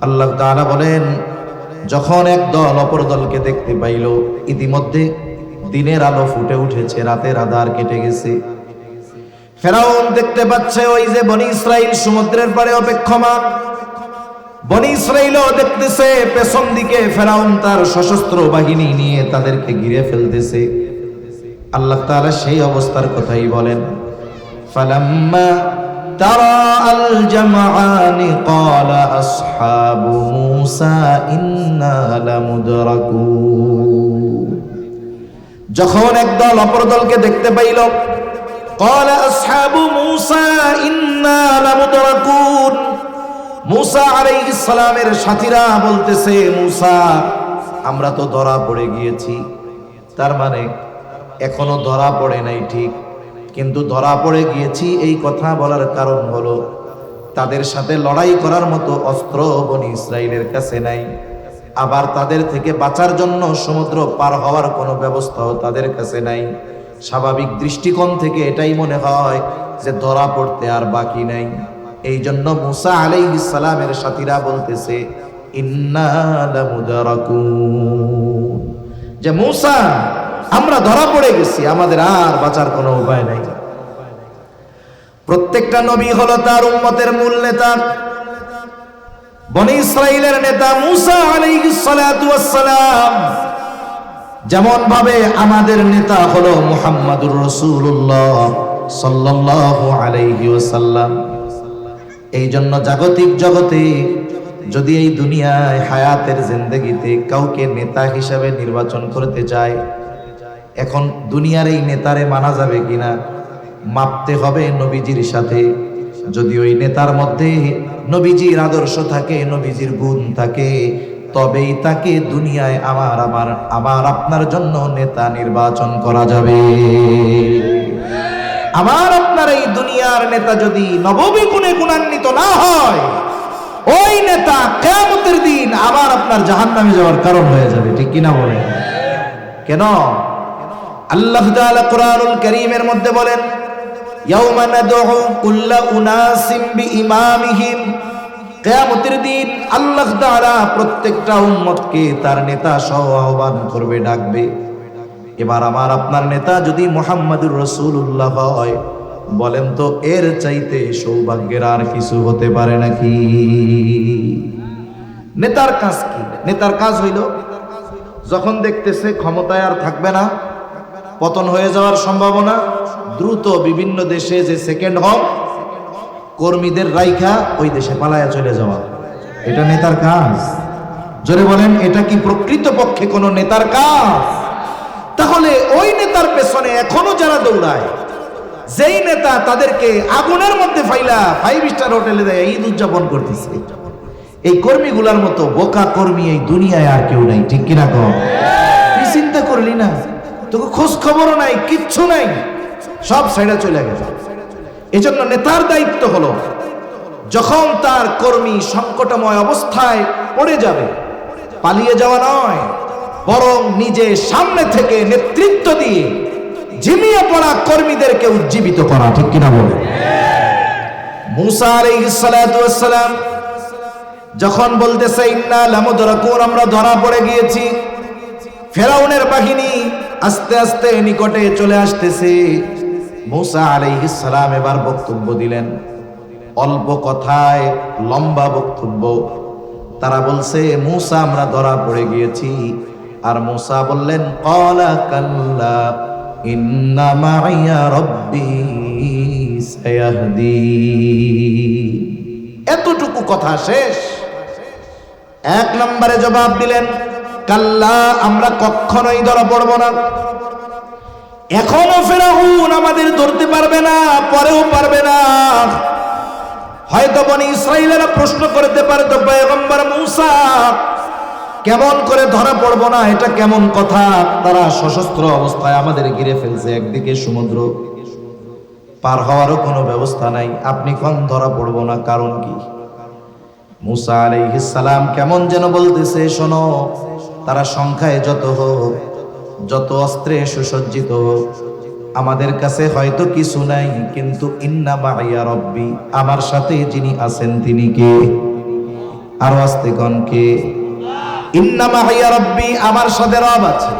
[SPEAKER 1] আল্লাহ তাআলা বলেন, যখন এক দল অপর দলকে দেখতে পাইল, ইতিমধ্যে দিনের আলো ফুটে উঠেছে, রাতের আঁধার কেটে গেছে। ফেরাউন দেখতে পাচ্ছে ওই যে বনি ইসরাইল সমুদ্রের পাড়ে অপেক্ষমান। বনি ইসরাইলও দেখতেছে পেছন দিকে ফেরাউন তার সশস্ত্র বাহিনী নিয়ে তাদেরকে ঘিরে ফেলতেছে। আল্লাহ তাআলা সেই অবস্থার কথাই বলেন, ফালাম্মা তারাআল জামআনি ক্বালা আসহাবু মূসা ইন্না লামুদরাকুন। যখন একদল অপর দলকে দেখতে পাইল, ক্বালা আসহাবু মূসা ইন্না লামুদরাকুন, মূসা আলাইহিস সালামের সাথীরা বলতেছে, মূসা আমরা তো ধরা পড়ে গিয়েছি। তার মানে এখনো ধরা পড়ে নাই ঠিক, কিন্তু ধরা পড়ে গিয়েছি এই কথা বলার কারণ হলো তাদের সাথে লড়াই করার মতো অস্ত্র বনি ইসরাইলের কাছে নাই, আবার তাদের থেকে বাঁচার জন্য সমুদ্র পার হওয়ার কোনো ব্যবস্থাও তাদের কাছে নাই। স্বাভাবিক দৃষ্টিকোণ থেকে এটাই মনে হয় যে ধরা পড়তে আর বাকি নাই। এই জন্য মূসা আলাইহিস সালামের সাথীরা বলতেছে ইন্না লামুদরাকুন, যে মূসা আমরা ধরা পড়ে গেছি, আমাদের আর বাঁচার কোনো উপায় নাই। প্রত্যেকটা নবী হলো তার উম্মতের মূল নেতা। বনি ইসরাইলের নেতা মূসা আলাইহিস সালাতু ওয়াস সালাম, যেমন ভাবে আমাদের নেতা হলো মুহাম্মাদুর রাসূলুল্লাহ সাল্লাল্লাহু আলাইহি ওয়াসাল্লাম। এই জন্য জাগতিক জগতে যদি এই দুনিয়ায় হায়াতের জিন্দেগিতে কাউকে নেতা হিসাবে নির্বাচন করতে চায়, এখন দুনিয়ার এই নেতারে মানা যাবে কিনা মাপতে হবে নবীজির সাথে। যদি ওই নেতার মধ্যে নবীজির আদর্শ থাকে, নবীজির গুণ থাকে, তবেই তাকে দুনিয়ায় আমার আপনার জন্য নেতা নির্বাচন করা যাবে। আমার আপনার এই দুনিয়ার নেতা যদি নববী গুণে গুণান্বিত না হয়, ওই নেতা কিয়ামতের দিন আমার আপনার জাহান্নামে যাওয়ার কারণ হয়ে যাবে। ঠিক কিনা বলেন? কেন? আল্লাহ তাআলা কোরআনুল কারীমের মধ্যে বলেন, ইয়াউমা নাদউ কুল্লা উনাসিম বিইমামিহিম, কিয়ামতের দিন আল্লাহ তাআলা প্রত্যেকটা উম্মতকে তার নেতা সহ আহ্বান করবে, ডাকবে। এবার আমার আপনার নেতা যদি মুহাম্মাদুর রাসূলুল্লাহ হয়, বলেন তো এর চাইতে সৌভাগ্যের আর কিছু হতে পারে নাকি? নেতার কাজ কি? নেতার কাজ হইল যখন দেখতেছে ক্ষমতায় আর থাকবে না, পতন হয়ে যাওয়ার সম্ভাবনা, দ্রুত বিভিন্ন দেশে যে সেকেন্ড হোম কর্মীদের রাইখা ওই দেশে পালায়া চলে যাওয়া, এটা নেতার কাজ? জোরে বলেন, এটা কি প্রকৃতপক্ষে কোনো নেতার কাজ? তাহলে ওই নেতার পেছনে এখনো যারা দৌড়ায়, যেই নেতা তাদেরকে আগুনের মধ্যে ফাইলা 5 স্টার হোটেলে দেয় ঈদ উদযাপন করতেছে, এই কর্মীগুলার মতো বোকা কর্মী এই দুনিয়ায় আর কেউ নাই। ঠিক কিনা কম? তুই চিন্তা করলি না, তোকে খোঁজ খবরও নাই, কিচ্ছু নাই, সব সাইডে চলে গেছে। এজন্য নেতার দায়িত্ব হলো যখন তার কর্মী সংকটময় অবস্থায় পড়ে যাবে, পালিয়ে যাওয়া নয়, বরং নিজে সামনে থেকে নেতৃত্ব দিয়ে ঝিমিয়ে পড়া কর্মীদেরকে উজ্জীবিত করা। ঠিক কিনা বলে? মূসা আলাইহিস সালাতু ওয়াস সালাম যখন বলতেছে ইন্না লামুদরাকুন, আমরা ধরা পড়ে গিয়েছি, ফেরাউনের বাহিনী আস্তে আস্তে নিকটে চলে আসতেছে, মূসা আলাইহিস সালাম এবার বক্তব্য দিলেন, অল্প কথায় লম্বা বক্তব্য। তারা বলছে মূসা আমরা ধরা পড়ে গিয়েছি, আর মূসা বললেন ক্বালা কাল্লা ইন্না মাইয়া রাব্বি সায়াহদিন। এতটুকু কথা শেষ। 1 নম্বরে জবাব দিলেন কাল্লা, আমরা কখনোই ধরা পড়ব না। এখনো ফেরাউন আমাদের ধরতে পারবে না, পরেও পারবে না। হয়তো বনি ইসরাইলেরা প্রশ্ন করতে পারে, তো পয়গম্বর মূসা কেমন করে ধরা পড়বো না, এটা কেমন কথা? তারা সশস্ত্র অবস্থায় আমাদের ঘিরে ফেলছে, একদিকে সমুদ্র, পার হওয়ারও কোনো ব্যবস্থা নাই, আপনি কোন ধরা পড়বো না, কারণ কি? মূসা আলাইহিস সালাম কেমন যেন বলতেছে, শোনো, তারা সংখ্যায় যত হোক, যত অস্ত্রে সুসজ্জিত হোক, আমাদের কাছে হয়তো কিছু নাই, কিন্তু ইন্না মাইয়া রব্বি, আমার সাথে যিনি আছেন তিনি কে? আরো আস্তে কোন কে? ইন্না মাইয়া রব্বি, আমার সাথে রব আছে।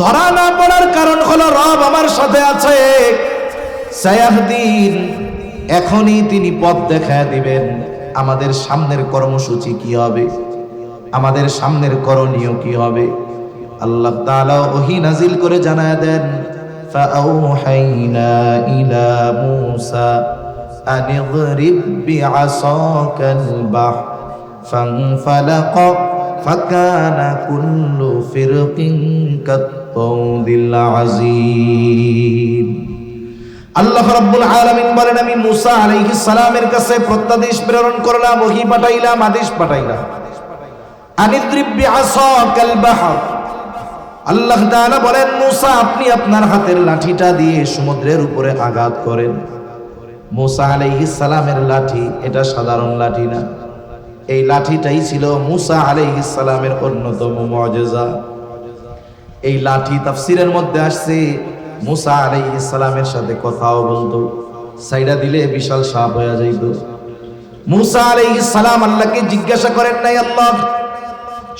[SPEAKER 1] ধরা না পড়ার কারণ হলো রব আমার সাথে আছে। সায়াহদিন, এখনই তিনি পথ দেখায় দিবেন। আমাদের সামনের কর্মসূচি কি হবে, আমাদের সামনের করণীয় কি হবে, আল্লাহ তাআলা ওহী নাজিল করে জানায় দেন, ফাআউহাইনা ইলা মূসা আন ইযরিব বিআসাকাল বাহর ফানফালাকা ফাকানা কুল্লু ফিরকিন কাত্তাউদিল আযীম। আল্লাহ রাব্বুল আলামিন বলেন, আমি মূসা আলাইহিস সালামের কাছে প্রত্যাদেশ প্রেরণ করলাম, ওহী পাঠাইলাম, আদেশ পাঠাইলাম। আনিদ্রিব বিআসাকাল বাহর। আল্লাহ তাআলা বলেন, মূসা আপনি আপনার হাতের লাঠিটা দিয়ে সমুদ্রের উপরে আঘাত করেন। মূসা আলাইহিস সালামের লাঠি এটা সাধারণ লাঠি না, এই লাঠিটাই ছিল মূসা আলাইহিস সালামের অন্যতম মুআজিজা। এই লাঠি তাফসীরের মধ্যে আসছে মূসা আলাইহিস সালামের সাথে কথাও বলতো, সাইডা দিলে বিশাল সাপ হয়ে যাইত। মূসা আলাইহিস সালাম আল্লাহকে জিজ্ঞাসা করেন নাই, আল্লাহ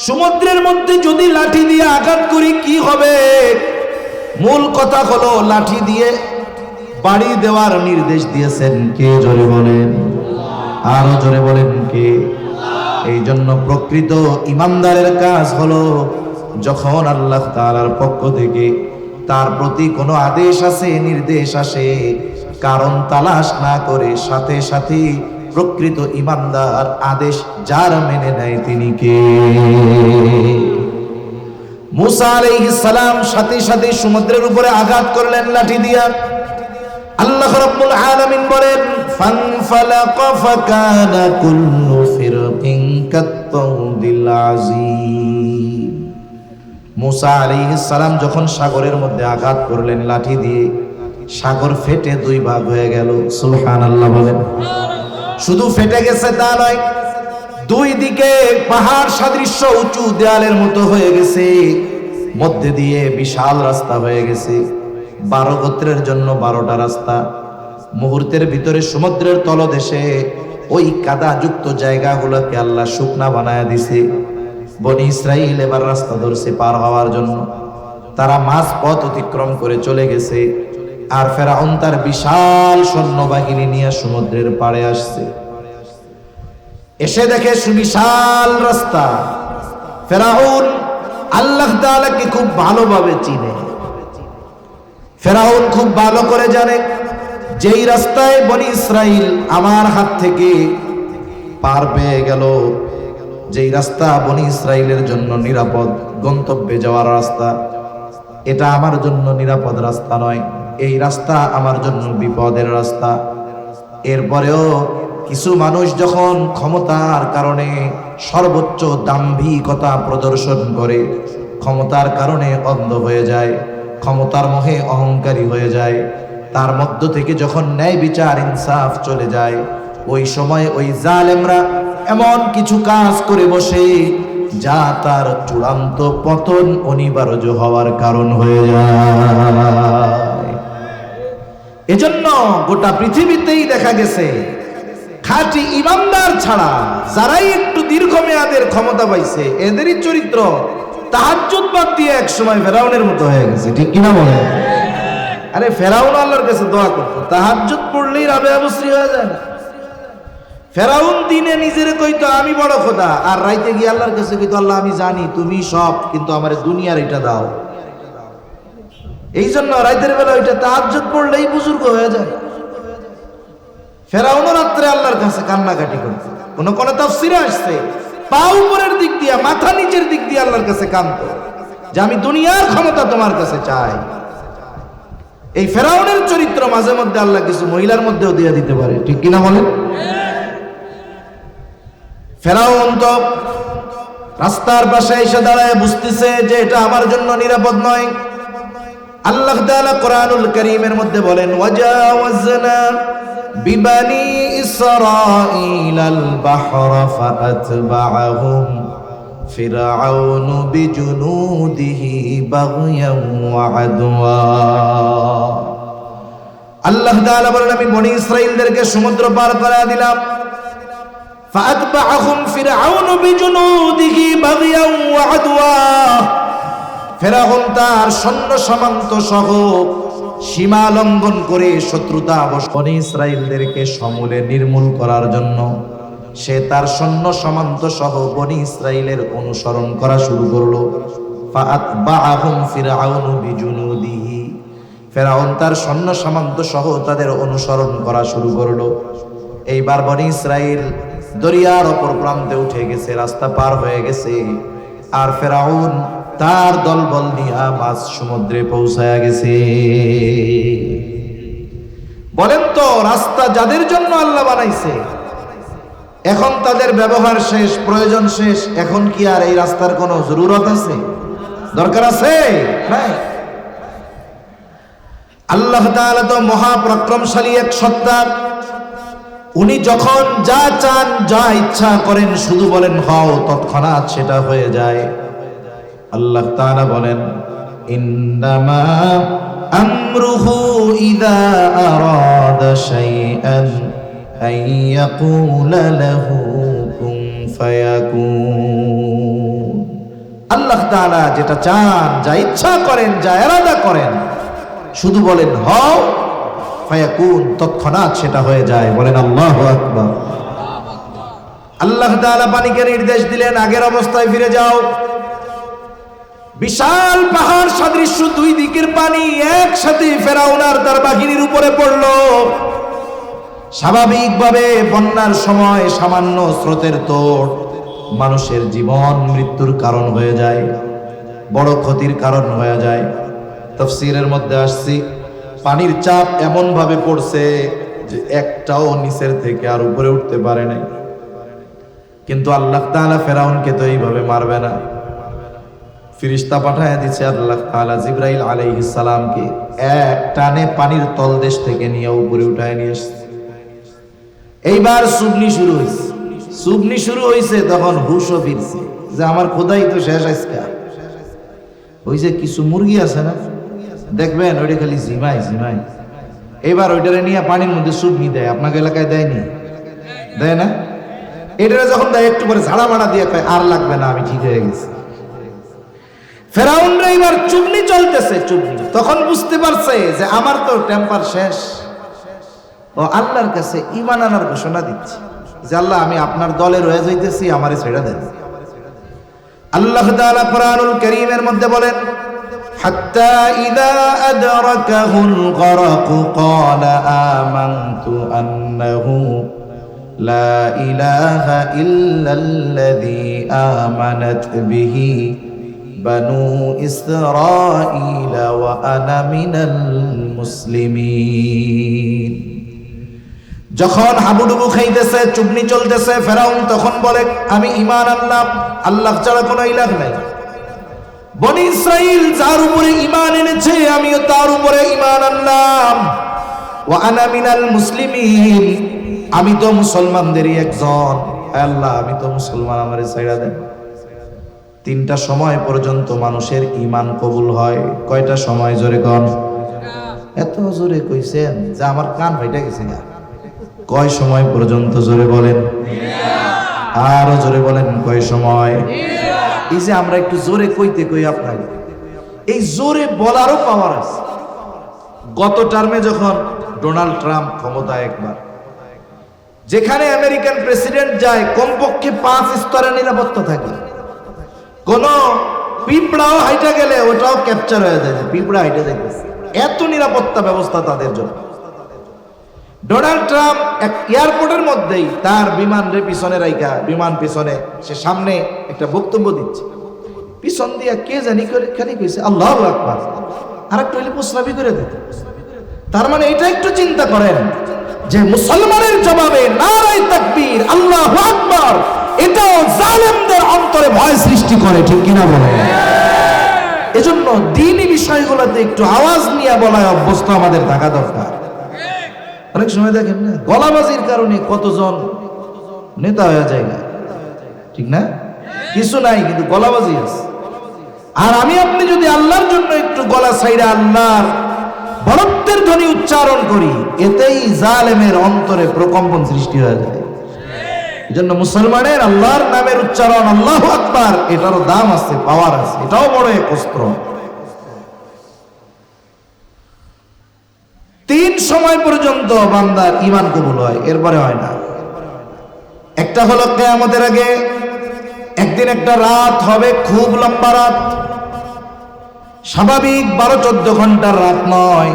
[SPEAKER 1] সমুদ্রের মধ্যে যদি লাঠি দিয়ে আঘাত করি কি হবে? মূল কথা হলো লাঠি দিয়ে বাড়ি দেওয়ার নির্দেশ দিয়েছেন কে? জোরে বলেন, আরো জোরে বলেন কে? এই জন্য প্রকৃত ইমানদারের কাজ হলো যখন আল্লাহ তাআলার পক্ষ থেকে তার প্রতি কোনো আদেশ আসে, নির্দেশ আসে, কারণ তালাশ না করে সাথে সাথে প্রকৃত ইমানদার আদেশ যার মেনে নেয় তিনি কে? মূসা আলাইহিস সালাম সাথে সাথে সমুদ্রের উপরে আঘাত করলেন লাঠি দিয়া। আল্লাহ রাব্বুল আলামিন বলেন, ফানফালাকা ফাকানা কুল্লু ফিরকিন কাত্তাউদিল আযীম। মূসা আলাইহিস সালাম যখন সাগরের মধ্যে আঘাত করলেন লাঠি দিয়ে, সাগর ফেটে দুই ভাগ হয়ে গেল। সুবহানাল্লাহ বলেন। শুধু ফেটে গেছে তা নয়, দুই দিকে পাহাড় সাদৃশ্য উঁচু দেয়ালের মতো হয়ে গেছে, মধ্যে দিয়ে বিশাল রাস্তা হয়ে গেছে। 12 গোত্রের জন্য 12টা রাস্তা। মুহূর্তের ভিতরে সমুদ্রের তলদেশে ওই কাদাযুক্ত জায়গাগুলোকে আল্লাহ শুকনা বানায় দিছে। বনি ইসরাইল এবার রাস্তা ধরছে পার হওয়ার জন্য। তারা মাঝ পথ অতিক্রম করে চলে গেছে, আর ফেরাউন তার বিশাল সৈন্যবাহিনী নিয়ে সমুদ্রের পাড়ে আসছে। এসে দেখে সুবিশাল রাস্তা। ফেরাউন আল্লাহ তাআলাকে খুব ভালোভাবে চিনে। ফেরাউন খুব ভালো করে জানে যেই রাস্তায় বনি ইসরাইল আমার হাত থেকে পার পেয়ে গেল, যেই রাস্তা বনি ইসরাইলের জন্য নিরাপদ গন্তব্যে যাওয়ার রাস্তা, এটা আমার জন্য নিরাপদ রাস্তা নয়, এই রাস্তা আমার জন্য বিপদের রাস্তা। এরপরেও কিছু মানুষ যখন ক্ষমতার কারণে সর্বোচ্চ দাম্ভিকতা প্রদর্শন করে, ক্ষমতার কারণে অন্ধ হয়ে যায়, ক্ষমতার মোহে অহংকারী হয়ে যায়, তার মধ্য থেকে যখন ন্যায় বিচার ইনসাফ চলে যায়, ওই সময় ওই জালেমরা এমন কিছু কাজ করে বসে যা তার চূড়ান্ত পতন অনিবার্য হওয়ার কারণ হয়ে যায়। এজন্য গোটা পৃথিবীতেই দেখা গেছে খাঁটি ইমানদার ছাড়া যারাই একটু দীর্ঘমেয়াদের ক্ষমতা পাইছে, এদেরই চরিত্র তাহাজ্জুদ বাদ দিয়ে এক সময় ফেরাউনের মতো হয়ে গেছে। ঠিক কিনা বলে? আরে ফেরাউন আল্লাহর কাছে দোয়া করতো, তাহাজ্জুদ পড়লেই রাবে আবশ্রী হয়ে যায় না। ফেরাউন দিনে নিজের কইতো আমি বড় খোদা, আর রাইতে গিয়ে আল্লাহর কাছে কইতো আল্লাহ আমি জানি তুমি সব, কিন্তু আমার দুনিয়ার এটা দাও। এই জন্য রাইতের বেলা ওইটা তাহাজ্জুদ পড়লেই বুজুর্গ হয়ে যায়। ফেরাউনও রাত্রে আল্লাহর কাছে কান্নাকাটি করতো। কোন কোন তাফসীরে আসছে পা উপরের দিক দিয়ে মাথা নিচের দিক দিয়ে আল্লাহর কাছে কাঁদতো যে আমি দুনিয়ার ক্ষমতা তোমার কাছে চাই। এই ফেরাউনের চরিত্র মাঝে মধ্যে আল্লাহ কিছু মহিলার মধ্যেও দিয়ে দিতে পারে। ঠিক কিনা বলেন? ফেরাউন তো রাস্তার পাশে এসে দাঁড়ায় বুঝতেছে যে এটা আমার জন্য নিরাপদ নয়। আল্লাহ তাআলা কোরআনুল কারীমের মধ্যে বলেন, ওয়াজাওয়াজনা বিবানি ইসরাঈলাল বাহরা ফাআতবাআহুম ফিরআউনু বিজুনুদিহি বাগয়ান ওয়া আদওয়া। আল্লাহ তাআলা বলেন আমি বনি ইসরাঈলদেরকে সমুদ্র পার করা দিলাম। ফাআতবাআহুম ফিরআউনু বিজুনুদিহি বাগয়ান ওয়া আদওয়া। ফেরাউন তার সৈন্য সামন্ত সহ সীমা লঙ্ঘন করে শত্রুতা বনী ইসরাইলদেরকে সমূলে নির্মূল করার জন্য সে তার সৈন্য সামন্ত সহ বনী ইসরাইলের অনুসরণ করা শুরু করলো। ফাআতবাআহুম ফিরআউনু বিজুনুদিহি। ফেরাউন তার সৈন্য সামন্ত সহ তাদের অনুসরণ করা শুরু করলো। এইবার বনী ইসরাইল দরিয়ার অপর প্রান্তে উঠে গেছে, রাস্তা পার হয়ে গেছে, আর ফেরাউন তার দলবল নিয়ে মাছ সমুদ্রে পৌঁছায়া গেছে। বলেন তো, রাস্তা যাদের জন্য আল্লাহ বানাইছে, এখন তাদের ব্যবহার শেষ, প্রয়োজন শেষ, এখন কি আর এই রাস্তার কোনো জরুরত আছে? দরকার আছে? নাই। আল্লাহ তাআলা তো মহাপরাক্রমশালী এক সত্তা। উনি যখন যা চান, যা ইচ্ছা করেন, শুধু বলেন হও, তৎক্ষণাৎ সেটা হয়ে যায়। আল্লাহ তাআলা বলেন, ইন্নামা আমরুহু ইযা আরাদা শাইআন আইয়াকুলা লাহু কুন ফায়াকুন। আল্লাহ তাআলা যেটা চান, যা ইচ্ছা করেন, যা ইরাদা করেন, শুধু বলেন হও, ফায়াকুন, তৎক্ষণাৎ সেটা হয়ে যায়। বলেন আল্লাহু আকবার। আল্লাহ তাআলা পানিকে নির্দেশ দিলেন, আগের অবস্থায় ফিরে যাও। বিশাল পাহাড় সদৃশ্য দুই দিকের পানি একসাথে ফেরাউন আর তার বাহিনীর উপরে পড়ল। স্বাভাবিকভাবে বন্যার সময় সামান্য স্রোতের তোড় মানুষের জীবন মৃত্যুর কারণ হয়ে যায়, বড় ক্ষতির কারণ হয়ে যায়। তাফসীরের মধ্যে আসছে, পানির চাপ এমন ভাবে পড়ছে যে একটাও নিচের থেকে আর উপরে উঠতে পারে নাই। কিন্তু আল্লাহ তাআলা ফেরাউনকে তো এইভাবে মারবে না। ফেরেশতা পাঠায় দিচ্ছে আল্লাহ তাআলা জিবরাইল আলাইহিস সালামকে, এক টানে পানির তলদেশ থেকে নিয়ে উপরে উঠায় নিয়ে আসছে। এইবার সুবনি শুরু হয়েছে। তখন হুশও ফিরছে যে আমার খোদাই তো শেষ আজকে। ওই যে কিছু মুরগি আছে না, দেখবেন ওইটা খালি ঝিমাই। এবার ওইটারে নিয়ে পানির মধ্যে সুবনি দেয়। আপনাকে এলাকায় দেয়নি? দেয় না? এটারে যখন দেয় একটু করে ঝাড়া মারা দিয়ে কয় আর লাগবে না, আমি ঠিক হয়ে গেছি। ফেরাউনরা এবার চুবনি চলতেছে। তখন বুঝতে পারছে যে আমার তো টেম্পার শেষ। ও আল্লাহর কাছে ঈমান আনার ঘোষণা দিচ্ছে যে আল্লাহ, আমি আপনার দলে রয়ে যাইতেছি, আমারে ছেড়ে দেন। আল্লাহ তাআলা কোরআনুল কারীমের মধ্যে বলেন, হাত্তা ইযা আদরাকাহুল গরাক ক্বালা আমানতু আন্নাহু লা ইলাহা ইল্লাল্লাযী আমানাত বিহি বানু ইসরাঈল ওয়া আনা মিনাল মুসলিমিন। যখন হাবুডুবু খাইতেছে, চুবনি চলতেছে, ফেরাউন তখন বলে, আমি ঈমান আনলাম, আল্লাহ ছাড়া কোনো ইলাহ নাই। বনি ইসরাঈল যার উপরে ঈমান এনেছে, আমিও তার উপরে ঈমান আনলাম। ওয়া আনা মিনাল মুসলিমিন, আমি তো মুসলমানদেরই একজন। আল্লাহ, আমি তো মুসলমান, আমারে ছাইড়া দেন। তিনটা সময় পর্যন্ত মানুষের ঈমান কবুল হয়। কয়টা সময়? জোরে কন। এত জোরে কইছেন যে আমার কান ফাইটা গেছে না। কয় সময় পর্যন্ত? জোরে বলেন। আরো জোরে বলেন, কয় সময়? এই যে আমরা একটু জোরে কইতে কই আপনাকে, এই জোরে বলারও পাওয়ার আছে। গত টার্মে যখন ডোনাল্ড ট্রাম্প ক্ষমতায়, একবার যেখানে আমেরিকান প্রেসিডেন্ট যায়, কমপক্ষে 5 স্তরের নিরাপত্তা থাকে। কোন পিঁপড়াও হাইটা গেলে ওটাও ক্যাপচার হয়ে যায়, পিঁপড়া হাইটা যাইতেছে। এত নিরাপত্তা ব্যবস্থা তাদের জন্য। ডোনাল্ড ট্রাম্প এক এয়ারপোর্টের মধ্যেই তার বিমানের পিছনে রাইখা, বিমান পিছনে, সে সামনে একটা বক্তব্য দিচ্ছে, পিছন দিয়া কে জানি করে খালি কইছে আল্লাহু আকবার, আর একটা হইলে প্রস্রাবই করে দিত। তার মানে এটা একটু চিন্তা করেন যে মুসলমানের জবাবে নারায়ে তাকবীর, আল্লাহু আকবার, এটাও জালেমদের অন্তরে ভয় সৃষ্টি করে, ঠিক কিনা বলেন? এজন্য দ্বীনি বিষয়গুলোতে একটু আওয়াজ নিয়ে বলায় অভ্যস্ত আমাদের থাকা দরকার। অনেক সময় দেখেন না, গলাবাজির কারণে কতজন নেতা হয়ে যায় না, ঠিক না? কিছু নাই কিন্তু গলাবাজি আছে। আর আমি আপনি যদি আল্লাহর জন্য একটু গলা ছাইড়া আল্লাহর বরত্বের ধ্বনি উচ্চারণ করি, এতেই জালেমের অন্তরে প্রকম্পন সৃষ্টি হয়ে যায়। এজন্য মুসলমানের আল্লাহর নামের উচ্চারণ, আল্লাহু আকবার, এটারও দাম আছে, পাওয়ার আছে। এটাও বড় এক অস্ত্র। 3 সময় পর্যন্ত বান্দার ঈমান কবুল হয়, এরপরে হয় না। একটা হলো কিয়ামতের আগে একদিন একটা রাত হবে, খুব লম্বা রাত, স্বাভাবিক 12-14 ঘন্টার রাত নয়,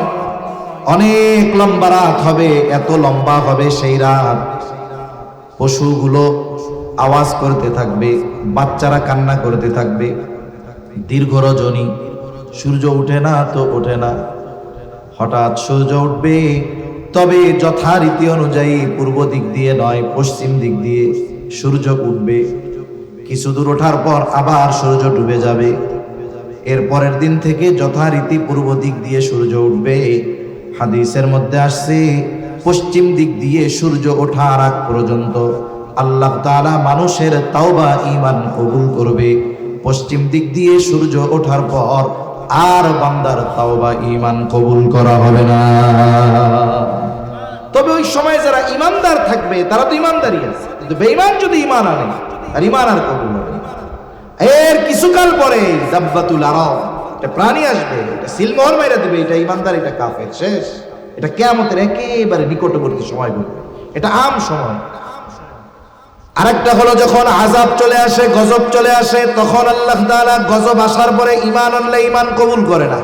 [SPEAKER 1] অনেক লম্বা রাত হবে। এত লম্বা হবে সেই রাত, পশুগুলো আওয়াজ করতে থাকবে, বাচ্চারা কান্না করতে থাকবে, দীর্ঘ রজনী, সূর্য উঠে না তো ওঠে না। হঠাৎ সূর্য উঠবে, তবে যথারীতি অনুযায়ী পূর্ব দিক দিয়ে নয়, পশ্চিম দিক দিয়ে সূর্য উঠবে। কিছু দূর ওঠার পর আবার সূর্য ডুবে যাবে। এর পরের দিন থেকে যথারীতি পূর্ব দিক দিয়ে সূর্য উঠবে। হাদিসের মধ্যে আসছে, পশ্চিম দিক দিয়ে সূর্য ওঠার আগ পর্যন্ত আল্লাহ তাআলা মানুষের তাওবা ঈমান কবুল করবে। পশ্চিম দিক দিয়ে সূর্য ওঠার পর আর বান্দার তাওবা ঈমান কবুল করা হবে না। তবে ওই সময় যারা ঈমানদার থাকবে তারা তো ঈমানদারই আছে, কিন্তু বেঈমান যদি ঈমান আনে আর ঈমান আর কবুল হবে না। এর কিছুকাল পরে দাব্বাতুল আরব, একটা প্রাণী আসবে, এটা সিলমোহর মাইরা দিবে, এটা ঈমানদার, এটা কাফের, শেষ। এটা কিয়ামতের একেবারে নিকটবর্তী সময় বলবে, এটা আম সময়। আরেকটা হলো যখন আযাব চলে আসে, গজব চলে আসে, তখন আল্লাহ তাআলা গজব আসার পরে ঈমান আনলে ঈমান কবুল করে না।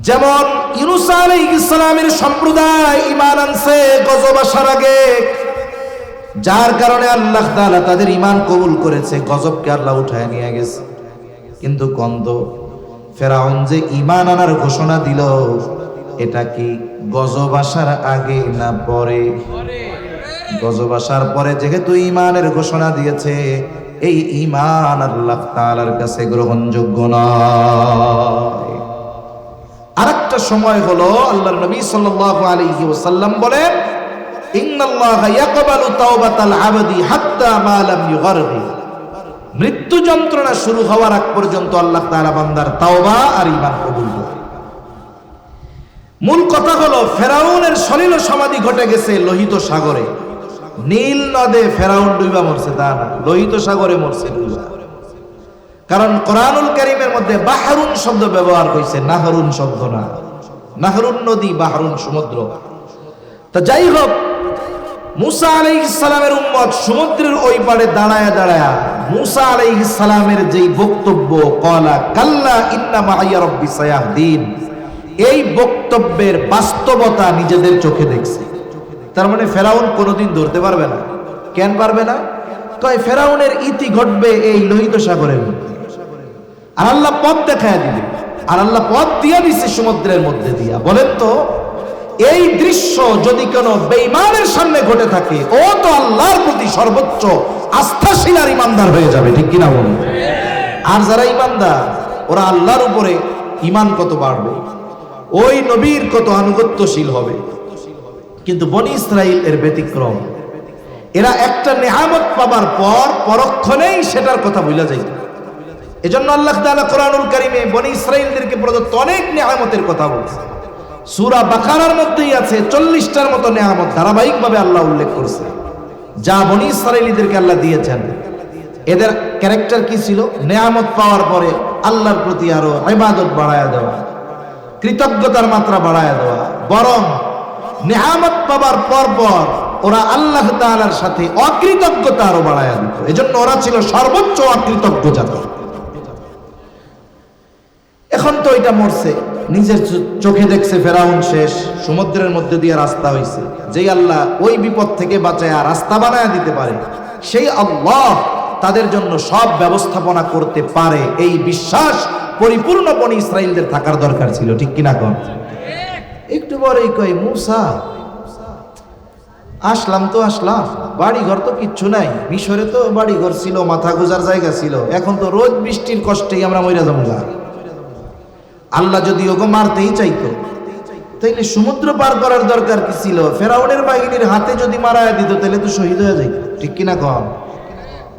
[SPEAKER 1] যেমন ইউনূস আলাইহিস সালামের সম্প্রদায় ঈমান আনছে গজব আসার আগে, যার কারণে আল্লাহ তাআলা তাদের ঈমান কবুল করেছে, গজবকে আল্লাহ উঠায় নিয়ে গেছে। কিন্তু কন্দ ফেরাউন যে ঈমান আনার ঘোষণা দিল, এটা কি গজব আসার আগে না পরে? গজব আসার পরে যেহেতু ঈমানের ঘোষণা দিয়েছে, এই ঈমান আল্লাহ তাআলার কাছে গ্রহণযোগ্য নয়। আরেকটা সময় হলো আল্লাহর নবী সাল্লাল্লাহু আলাইহি ওয়াসাল্লাম বলেন, ইন্নাল্লাহা ইয়াকবালু তাওবাতাল আবদি হাত্তা মা লাম ইউগারগি। মৃত্যু যন্ত্রণা শুরু হওয়ার আগ পর্যন্ত আল্লাহ তাআলা বান্দার তাওবা আর ঈমান কবুল করে। মূল কথা হলো, ফেরাউনের সলিল সমাধি ঘটে গেছে লোহিত সাগরে। নীল নদে ফেরাউন ডুইবা মরছে তা না, লোহিত সাগরে মরছে ডুইবা। কারণ কোরআনুল কারীমের মধ্যে বাহরুন শব্দ ব্যবহার হয়েছে, নাহরুন শব্দ না। নাহরুন নদী, বাহরুন সমুদ্র। তা যাই হোক, মূসা আলাইহিস সালামের উম্মত সমুদ্রের ওই পারে দাঁড়ায়া দাঁড়ায়া মূসা আলাইহিস সালামের যেই বক্তব্য, ক্বালা কাল্লা ইন্না মাইয়া রাব্বি সায়াহদিন, এই বক্তব্যের বাস্তবতা নিজেদের চোখে দেখছে। তার মানে ফেরাউন কোনোদিন ধরতে পারবে না। কেন পারবে না? কয় ফেরাউনের ইতি ঘটবে এই লোহিত সাগরের মধ্যে, আর আল্লাহ পথ দেখায় দিবে, আর আল্লাহ পথ দিয়া দিচ্ছে সমুদ্রের মধ্যে দিয়া। বলেন তো, এই দৃশ্য যদি কোনো বেঈমানের সামনে ঘটে থাকে, ও তো আল্লাহর প্রতি সর্বোচ্চ আস্থাশীল আর ঈমানদার হয়ে যাবে, ঠিক কিনা বলুন? আর যারা ঈমানদার, ওরা আল্লাহর উপরে ঈমান কত বাড়বে, ওই নবীর কত আনুগত্যশীল হবে। কিন্তু বনি ইসরাইল এর ব্যতিক্রম। এরা একটা নেয়ামত পাবার পর পরক্ষণেই সেটার কথা ভুলে যায়। এজন্য আল্লাহ তাআলা কোরআনুল কারীমে বনি ইসরাইলদেরকে প্রদত্ত অনেক নেয়ামতের কথা বলছে। সূরা বাকারার মধ্যেই আছে 40টার মতো নেয়ামত ধারাবাহিকভাবে আল্লাহ উল্লেখ করছে, যা বনি ইসরাইলীদেরকে আল্লাহ দিয়েছেন। এদের ক্যারেক্টার কি ছিল? নেয়ামত পাওয়ার পরে আল্লাহর প্রতি আরো ইবাদত বাড়ায়া দেওয়া, কৃতজ্ঞতার মাত্রা বাড়ায়া দেওয়া। বরং নেয়ামত পাবার পর পর ওরা আল্লাহ তাআলার সাথে অকৃতজ্ঞতা আরো বাড়ায়া দিত। এজন্য ওরা ছিল সর্বোচ্চ অকৃতজ্ঞ জাতি। এখন তো এটা মরছে, নিজের চোখে দেখছে ফেরাউন শেষ, সমুদ্রের মধ্যে দিয়ে রাস্তা হইছে। যেই আল্লাহ ওই বিপদ থেকে বাঁচায়া রাস্তা বানায়া দিতে পারে, সেই আল্লাহ তাদের জন্য সব ব্যবস্থাপনা করতে পারে, এই বিশ্বাস পরিপূর্ণ বনি ইসরাইলদের থাকার দরকার ছিল, ঠিক কিনা কোন? একটু পরেই কয়, মূসা আসলাম তো আসলাম, বাড়ি ঘর তো কিচ্ছু নাই। মিশরে তো বাড়ি ঘর ছিল, মাথা গোজার জায়গা ছিল, এখন তো রোজ বৃষ্টির কষ্টেই আমরা মইরা যাবো। আল্লাহ যদি ওকে মারতেই চাইতো, তাইলে সমুদ্র পার করার দরকার কি ছিল? ফেরাউনের বাহিনীর হাতে যদি মারায়া দিত, তাহলে তো শহীদ হয়ে যাইত, ঠিক কিনা কন?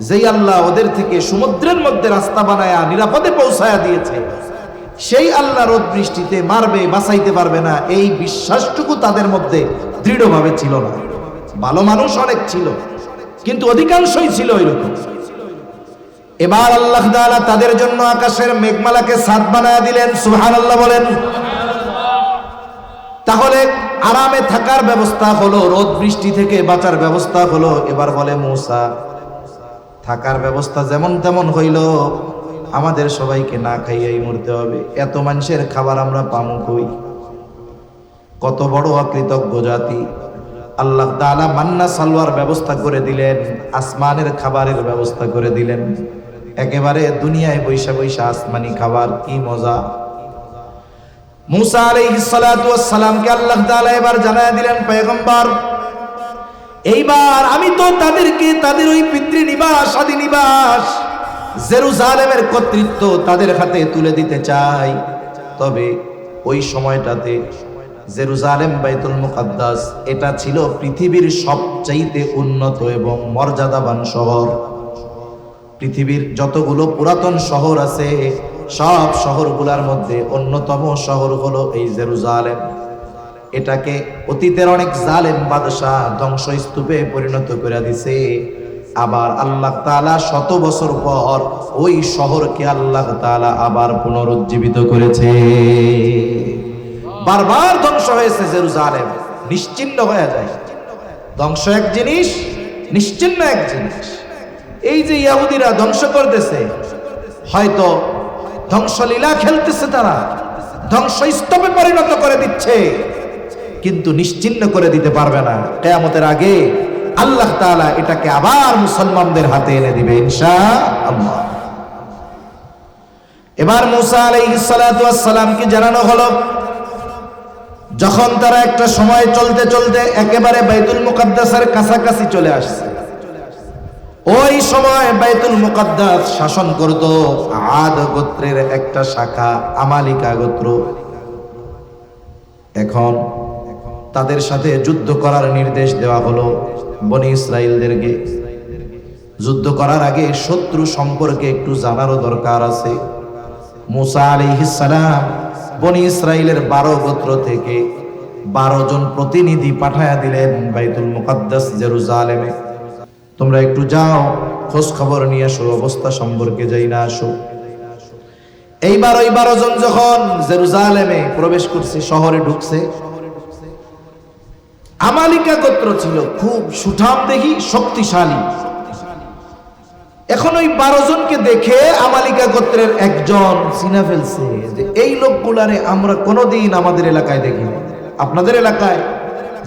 [SPEAKER 1] যেই আল্লাহ ওদের থেকে সমুদ্রের মধ্যে রাস্তা বানায়া নিরাপদে পৌঁছায়া দিয়েছে, সেই আল্লাহ রোদ বৃষ্টিতে মারবে, বাঁচাইতে পারবে না, এই বিশ্বাসটুকু তাদের মধ্যে দৃঢ়ভাবে ছিল না। ভালো মানুষ অনেক ছিল, কিন্তু অধিকাংশই ছিল এরকম। এবার আল্লাহ তাআলা তাদের জন্য আকাশের মেঘমালাকে ছাদ বানায়া দিলেন, সুবহানাল্লাহ বলেন। তাহলে আরামে থাকার ব্যবস্থা হলো, রোদ বৃষ্টি থেকে বাঁচার ব্যবস্থা হলো। এবার বলে মূসা, থাকার ব্যবস্থা যেমন তেমন হইল, আমাদের সবাইকে না খাইয়াই মরতে হবে। এত মানুষের খাবার আমরা পামু কই? কত বড় অকৃতজ্ঞ জাতি। আল্লাহ তাআলা মান্না সালওয়ার ব্যবস্থা করে দিলেন, আসমানের খাবারের ব্যবস্থা করে দিলেন। একেবারে দুনিয়ায় বৈশা বৈশা আসমানি খাবার, কি মজা। মুসা আলাইহিস সালাতু ওয়াস সালামকে আল্লাহ তাআলা এবার জানায়া দিলেন, পয়গম্বর এইবার আমি তো তাদেরকে তাদের ওই পিতৃনিবাস আদি নিবাস জেরুজালেমের কর্তৃত্ব তাদের হাতে তুলে দিতে চাই। তবে ওই সময়টাতে জেরুজালেম বাইতুল মুকাদ্দাস এটা ছিল পৃথিবীর সবচাইতে উন্নত এবং মর্যাদাবান শহর। পৃথিবীর যতগুলো পুরাতন শহর আছে সব শহরগুলোর মধ্যে অন্যতম শহর হলো এই জেরুজালেম। এটাকে অতীতের অনেক জালেম বাদশাহ ধ্বংসস্তূপে পরিণত করে দিছে। আবার আল্লাহ তাআলা 100 বছর পর ওই শহরকে আল্লাহ তাআলা আবার পুনরুজ্জীবিত করেছে। বারবার ধ্বংস হয়েছে জেরুজালেম, নিশ্চিহ্ন হয়ে যায়। ধ্বংস এক জিনিস, নিশ্চিহ্ন এক জিনিস। এই যে ইহুদিরা ধ্বংস করতেছে, হয়তো ধ্বংসলীলা খেলতেছে, তারা ধ্বংসস্তূপে পরিণত করে দিচ্ছে, কিন্তু নিশ্চিহ্ন করে দিতে পারবে না। কিয়ামতের আগে আল্লাহ তাআলা এটাকে আবার মুসলমানদের হাতে এনে দিবে ইনশাআল্লাহ। এবার মুসা আলাইহিস সালাতু ওয়াস সালামকে জানানো হলো, যখন তারা একটা সময় চলতে চলতে একেবারে বাইতুল মুকাদ্দাসের কাছাকাছি চলে আসছে, ওই সময় বাইতুল মুকাদ্দাস শাসন করত আদ গোত্রের একটা শাখা, আমালিকা গোত্র। এখন তাদের সাথে যুদ্ধ করার নির্দেশ দেওয়া হলো বনি ইসরাইলদেরকে। যুদ্ধ করার আগে শত্রু সম্পর্কে একটু জানারও দরকার আছে। মুসা আলাইহিস সালাম বনি ইসরাইলের 12 গোত্র থেকে 12 জন প্রতিনিধি পাঠায়া দিলেন বাইতুল মুকাদ্দাস জেরুজালেমে। তোমরা একটু যাও, খোঁজ খবর নিয়ে আসো, অবস্থা সম্পর্কে যাই না আসো। এইবার ওই 12 জন যখন জেরুজালেমে প্রবেশ করছে, শহরে ঢুকছে, আমালিকা গোত্র ছিল, খুব সুঠাম দেহি, শক্তিশালী। এখন ওই 12 জনকে দেখে আমালিকা গোত্রের একজন চিনা ফেলছে যে এই লোকগুলারে আমরা কোনোদিন আমাদের এলাকায় দেখিনি। আপনাদের এলাকায়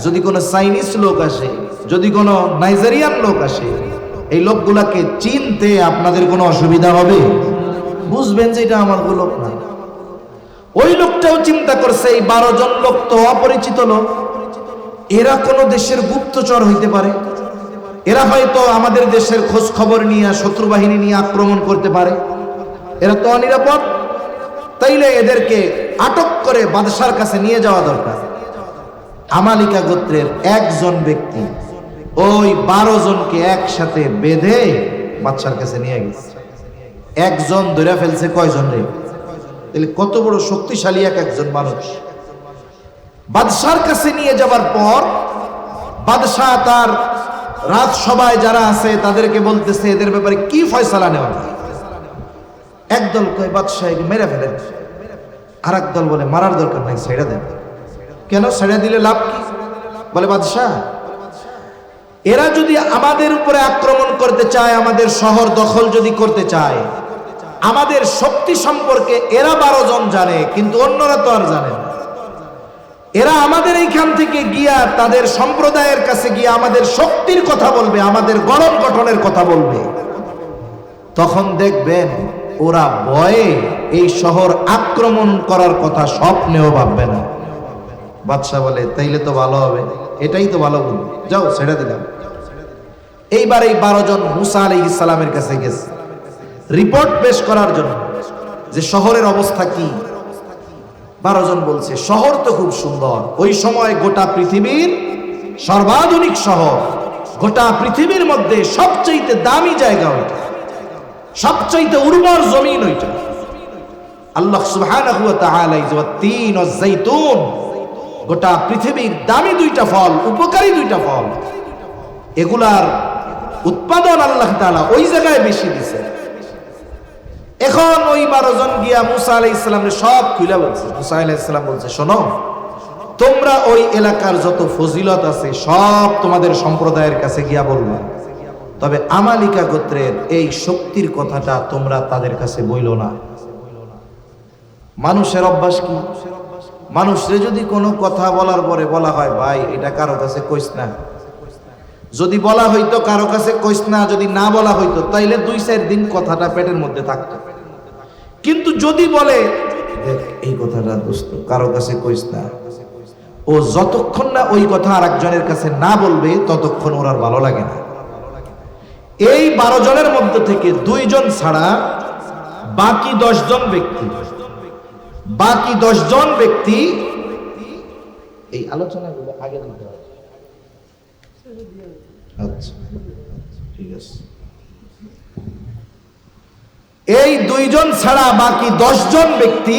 [SPEAKER 1] যদি কোনো চাইনিজ লোক আসে, যদি কোনো নাইজেরিয়ান লোক আসে, এই লোকগুলাকে চিনতে আপনাদের কোনো অসুবিধা হবে? বুঝবেন যে এটা আমার লোক না। ওই লোকটাও চিন্তা করছে এই 12 জন লোক তো অপরিচিত লোক, এরা কোনো দেশের গুপ্তচর হইতে পারে, এরা হয়তো আমাদের দেশের খোঁজ খবর নিয়ে শত্রু বাহিনী নিয়ে আক্রমণ করতে পারে, এরা তো অনিরাপদ, তাইলে এদেরকে আটক করে বাদশার কাছে নিয়ে যাওয়া দরকার। আমালিকা গোত্রের একজন ব্যক্তি ওই 12 জনকে একসাথে বেঁধে বাদশার কাছে নিয়ে গেছে। একজন ধরে ফেলছে কয়জন রে? তাহলে কত বড় শক্তিশালী একজন মানুষ। বাদশার কাছে নিয়ে যাবার পর বাদশাহ তার রাজসভায় যারা আছে তাদেরকে বলতেছে এদের ব্যাপারে কি ফয়সালা নেওয়া। একদল কয় বাদশাহ মেরে ফেলেন, আর একদল বলে মারার দরকার নাই, ছেড়ে দেন। কেন ছেড়ে দিলে লাভ কি? বলে বাদশাহ এরা যদি আমাদের উপরে আক্রমণ করতে চায়, আমাদের শহর দখল যদি করতে চায়, আমাদের শক্তি সম্পর্কে এরা 12 জন জানে, কিন্তু অন্যরা তো আর জানে না। এরা আমাদের এইখান থেকে গিয়া তাদের সম্প্রদায়ের কাছে গিয়া আমাদের শক্তির কথা বলবে, আমাদের গড়ন গঠনের কথা বলবে। তখন দেখবেন ওরা ভয়ে এই শহর আক্রমণ করার কথা স্বপ্নেও ভাববে না। বাদশা বলে তাইলে তো ভালো হবে, এটাই তো ভালো বুদ্ধি, যাও ছেড়ে দিলাম। এইবার এই 12 জন মুসা আলাইহিস সালামের কাছে গেছে রিপোর্ট পেশ করার জন্য যে শহরের অবস্থা কি। 12 জন বলছে শহর তো খুব সুন্দর, ওই সময় গোটা পৃথিবীর সর্বাধুনিক শহর, গোটা পৃথিবীর মধ্যে সবচাইতে দামি জায়গা ওইটা, সবচাইতে উর্বর জমিন ওইটা। আল্লাহ সুবহানাহু ওয়া তাআলা তিন ও জাইতুন, গোটা পৃথিবীর দামি 2টা ফল, উপকারী 2টা ফল, এগুলার উৎপাদন আল্লাহ তাআলা ওই জায়গায় বেশি দিয়েছে। এখন ওই 12 জন গিয়া মুসা আলাইহিস সালামের সব খুলে বলছে। মুসা আলাইহিস সালাম বলছে শোনো, তোমরা ওই এলাকার যত ফজিলত আছে সব তোমাদের সম্প্রদায়ের কাছে গিয়া বলবা, তবে আমালিকা গোত্রের এই শক্তির কথাটা তোমরা তাদের কাছে বইলো না। মানুষের অভ্যাস কি, মানুষরে যদি কোনো কথা বলার পরে বলা হয় ভাই এটা কারো কাছে কইস না, যদি বলা হইতো কারো কাছে কইস না, যদি না বলা হইতো তাইলে 2-4 দিন কথাটা পেটের মধ্যে থাকতো। কিন্তু যদি বলে দেখ এই কথাটা দোস্ত কারো কাছে কইস না, ও যতক্ষণ না ওই কথা আরেকজনের কাছে না বলবে ততক্ষণ ওর আর ভালো লাগে না। এই 12 জনের মধ্যে থেকে 2 জন ছাড়া বাকি 10 জন ব্যক্তি এই আলোচনাগুলো আগে দিতে হবে। আচ্ছা ঠিক আছে। এই 2 জন ছাড়া বাকি 10 জন ব্যক্তি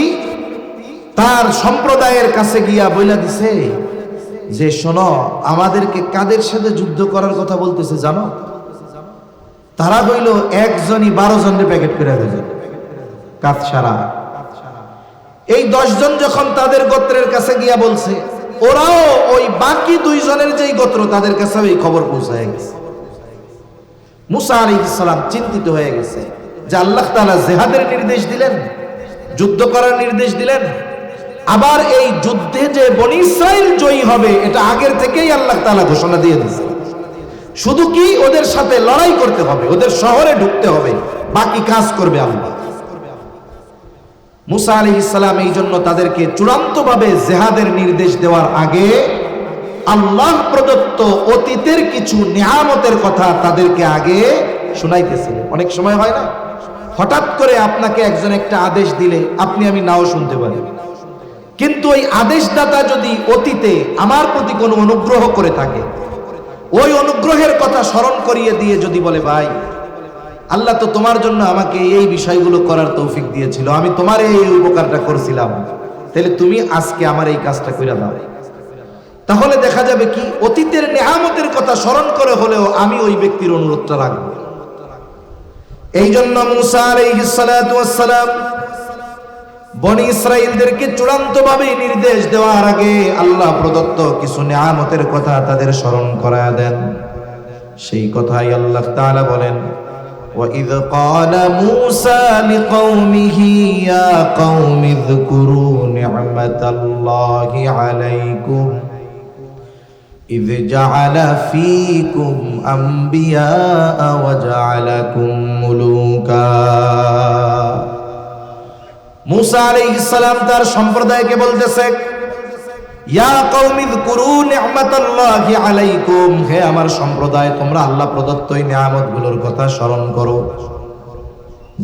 [SPEAKER 1] তার সম্প্রদায়ের কাছে গিয়া বইলা দিছে যে শোনো, আমাদেরকে কাদের সাথে যুদ্ধ করার কথা বলতেছে জানো? তারা হইল একজনই 12 জনের প্যাকেট করে দেবে কাজ সারা। এই 10 জন যখন তাদের গোত্রের কাছে গিয়া বলছে, ওরাও ওই বাকি 2 জনের যেই গোত্র তাদের কাছে এই খবর পৌঁছায় গেছে। মুসা আলাইহিস সালাম চিন্তিত হয়ে গেছে যে আল্লাহ তাআলা জিহাদের নির্দেশ দিলেন, যুদ্ধ করার নির্দেশ দিলেন, আবার এই যুদ্ধে যে বনী ইসরাইল জয়ী হবে এটা আগের থেকেই আল্লাহ তাআলা ঘোষণা দিয়ে দিয়েছে। শুধু কি ওদের সাথে লড়াই করতে হবে, ওদের শহরে ঢুকতে হবে, বাকি কাজ করবে আল্লাহ। মুসা আলাইহিস সালাম এই জন্য তাদেরকে চূড়ান্তভাবে জিহাদের নির্দেশ দেওয়ার আগে আল্লাহ প্রদত্ত অতীতের কিছু নিয়ামতের কথা তাদেরকে আগে শোনাইতেছিলেন। অনেক সময় হয় না, হঠাৎ করে আপনাকে একজন একটা আদেশ দিলে আপনি আমি নাও শুনতে পারি, কিন্তু ওই আদেশদাতা যদি অতীতে আমার প্রতি কোনো অনুগ্রহ করে থাকে, ওই অনুগ্রহের কথা স্মরণ করিয়ে দিয়ে যদি বলে ভাই আল্লাহ তো তোমার জন্য আমাকে এই বিষয়গুলো করার তৌফিক দিয়েছিল, আমি তোমার এই উপকারটা করছিলাম, তাহলে তুমি আজকে আমার এই কাজটা কইরা দাও, তাহলে দেখা যাবে কি অতীতের নিয়ামতের কথা স্মরণ করে হলেও আমি ওই ব্যক্তির অনুরোধটা রাখবো। এই জন্য মুসা আলাইহিস সালাতু ওয়াস সালাম বনি ইসরাইলদেরকে চূড়ান্তভাবে নির্দেশ দেওয়ার আগে আল্লাহ প্রদত্ত কিছু নিয়ামতের কথা তাদের স্মরণ করায় দেন। সেই কথাই আল্লাহ তাআলা বলেন, وَإِذْ قَالَ مُوسَى لِقَوْمِهِ يَا قَوْمِ اذْكُرُوا نِعْمَةَ اللَّهِ عَلَيْكُمْ إِذْ جَعَلَ فِيكُمْ أَنْبِيَاءَ وَجَعَلَكُمْ مُلُوكًا। মুসা আলাইহিস সালাম তার সম্প্রদায়কে বলতেছে, ইয়া কওমি যকুরু নি'মাতাল্লাহি আলাইকুম, হে আমার সম্প্রদায় তোমরা আল্লাহ প্রদত্ত এই নিয়ামতগুলোর কথা স্মরণ করো,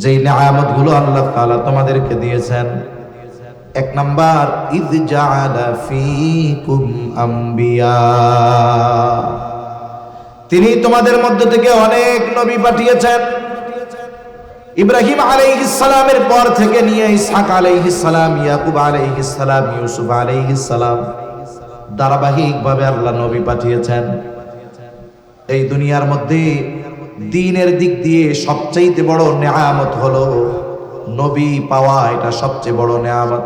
[SPEAKER 1] যেই নিয়ামতগুলো আল্লাহ তাআলা তোমাদেরকে দিয়েছেন। 1 নাম্বার, ইয জাআলা ফীকুম আম্বিয়া, তিনি তোমাদের মধ্য থেকে অনেক নবী পাঠিয়েছেন। ইব্রাহিম আলাইহিস সালামের পর থেকে নিয়ে ইসহাক আলাইহিস সালাম, ইয়াকুব আলাইহিস সালাম, ইউসুফ আলাইহিস সালাম, ধারাবাহিকভাবে আল্লাহ নবী পাঠিয়েছেন। এই দুনিয়ার মধ্যে দ্বীনের দিক দিয়ে সবচেয়ে বড় নিয়ামত হলো নবী পাওয়া, এটা সবচেয়ে বড় নিয়ামত।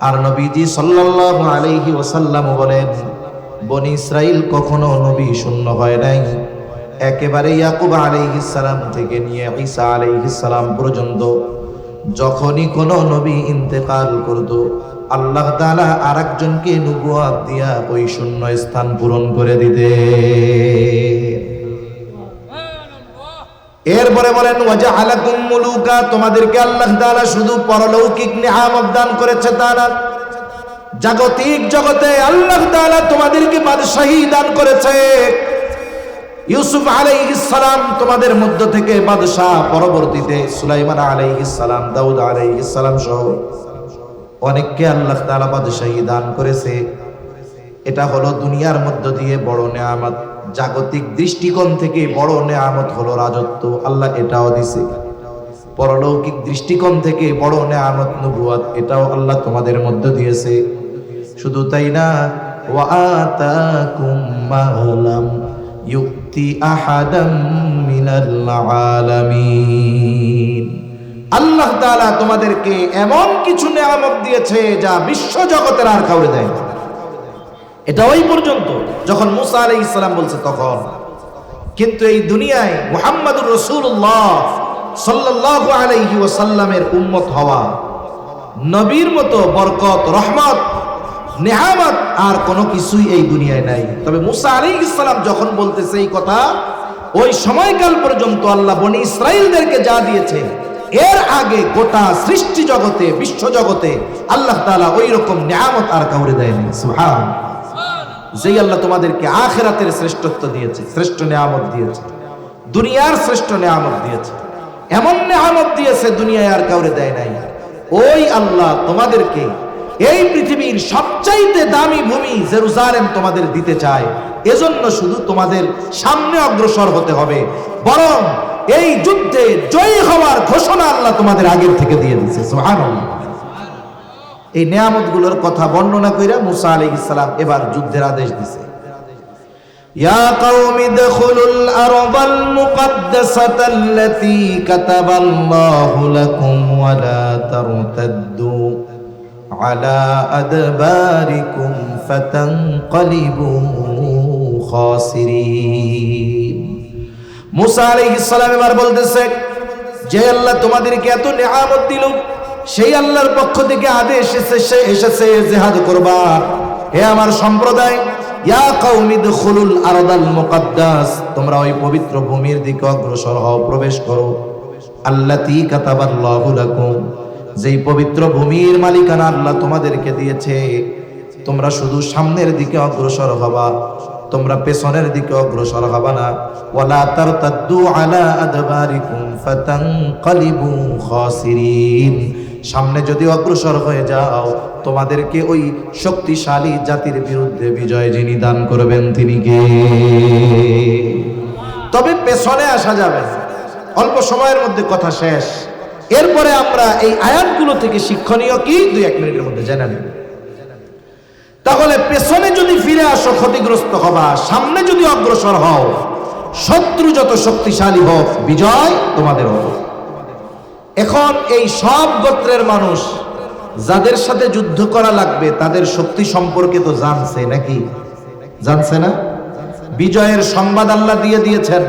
[SPEAKER 1] আর নবীজি সাল্লাল্লাহু আলাইহি ওয়াসাল্লাম বলেন, বনি ইসরাইল কখনো নবী শূন্য হয় নাই। একেবারে ইয়াকুব আলাইহিস সালাম থেকে নিয়ে ঈসা আলাইহিস সালাম পর্যন্ত যখনই কোনো নবী ইন্তেকাল করত, আল্লাহ তাআলা আরেকজনকে নবুয়ত দিয়া ওই শূন্য স্থান পূরণ করে দিতে। এরপরে বলেন ওয়াজআলাকুম মুলুকা, তোমাদেরকে আল্লাহ তাআলা শুধু পরলৌকিক নিয়ামত দান করেছে তা না, জাগতিক জগতে আল্লাহ তাআলা তোমাদেরকে বাদশাহী দান করেছে। ইউসুফ আলাইহিস সালাম তোমাদের মধ্য থেকে বাদশাহ, পরবর্তীতে সুলাইমান আলাইহিস সালাম, দাউদ আলাইহিস সালাম সহ অনেককে আল্লাহ তাআলা বাদশাহী দান করেছে। এটা হলো দুনিয়ার মধ্য দিয়ে বড় নিয়ামত। জাগতিক দৃষ্টিকোণ থেকে বড় নিয়ামত হলো রাজত্ব, আল্লাহ এটাও দিছে। পরলৌকিক দৃষ্টিকোণ থেকে বড় নিয়ামত নবুয়ত, এটাও আল্লাহ তোমাদের মধ্যে দিয়েছে। শুধু তাই না, ওয়া আতাকুম মা লাম ইউতি আহাদাম মিনাল আলামিন, আল্লাহ তাআলা তোমাদেরকে এমন কিছু নিয়ামত দিয়েছে যা বিশ্ব জগতের আর কাউরে দেয় না। এটা ওই পর্যন্ত যখন মুসা আলাইহিস সালাম বলছে তখন, কিন্তু এই দুনিয়ায় মুহাম্মদুর রাসূলুল্লাহ সাল্লাল্লাহু আলাইহি ওয়াসাল্লামের উম্মত হওয়া, নবীর মতো বরকত রহমত নেয়ামত আর কোনো কিছুই এই দুনিয়ায় নাই। তবে মুসা আলাইহিস সালাম যখন বলতেছে এই কথা, ওই সময়কাল পর্যন্ত আল্লাহ বনি ইসরাইলদেরকে যা দিয়েছে, এর আগে গোটা সৃষ্টি জগতে, বিশ্ব জগতে আল্লাহ তাআলা ওই রকম নেয়ামত আর কাউরে দেয়নি। সুবহানাল্লাহ। যেই আল্লাহ তোমাদেরকে আখিরাতের শ্রেষ্ঠত্ব দিয়েছে, শ্রেষ্ঠ নেয়ামত দিয়েছে, দুনিয়ার শ্রেষ্ঠ নেয়ামত দিয়েছে, এমন নেয়ামত দিয়েছে দুনিয়ায় আর কাউরে দেয় নাই, ওই আল্লাহ তোমাদেরকে এই পৃথিবীর সবচাইতে দামি ভূমি জেরুজালেম তোমাদের দিতে চায়। এজন্য শুধু তোমাদের সামনে অগ্রসর হতে হবে, বরং এই যুদ্ধে জয়ী হওয়ার ঘোষণা আল্লাহ তোমাদের আগের থেকে দিয়ে দিয়েছে। সুবহানাল্লাহ। এই নেয়ামতগুলোর কথা বর্ণনা কইরা মুসা আলাইহিস সালাম এবার যুদ্ধের আদেশ দিয়েছে। ইয়া কওমি দখুলুল আরদাল মুকদ্দাসাতাল্লাতী কাতাবাল্লাহু লাকুম ওয়া লা তারতাদ্দু আলা আদবারিকুম ফাতানকালিবু খাসিরিন। মুসা আলাইহিস সালাম এবার বলতেছে, যে আল্লাহ তোমাদেরকে এত নেয়ামত দিল, সেই আল্লাহর পক্ষ থেকে আদেশ এসেছে জিহাদ করবা। হে আমার সম্প্রদায়, ইয়া কওমি দুখুলুল আরদাল মুকদ্দাস, তোমরা ওই পবিত্র ভূমির দিকে অগ্রসর হও, প্রবেশ করো। আল্লাতী কাতাবাল্লাহু লাকুম, যেই পবিত্র ভূমির মালিকানা আল্লাহ তোমাদেরকে দিয়েছে। তোমরা শুধু সামনের দিকে অগ্রসর হবা, তোমরা পেছনের দিকে অগ্রসর হবা না। ওয়ালা তারতাদ্দু আলা আদবারিকুম ফাতানকালিবু খাসিরিন, সামনে যদি অগ্রসর হয়ে যাও, তোমাদেরকে ওই শক্তিশালী জাতির বিরুদ্ধে বিজয় যিনি দান করবেন তিনি কে? তবে পেছনে আসা যাবে না, অল্প সময়ের মধ্যে কথা শেষ। এরপরে আমরা এই আয়াতগুলো থেকে শিক্ষণীয় কি 2-1 মিনিটের মধ্যে জেনে নেব। তাহলে পেছনে যদি ফিরে আসো ক্ষতিগ্রস্ত হবা, সামনে যদি অগ্রসর হও, শত্রু যত শক্তিশালী হোক, বিজয় তোমাদের হবে। এখন এই সব গোত্রের মানুষ যাদের সাথে যুদ্ধ করা লাগবে, তাদের শক্তি সম্পর্কে তো জানছে নাকি? জানছে না? বিজয়ের সংবাদ আল্লাহ দিয়ে দিয়েছেন।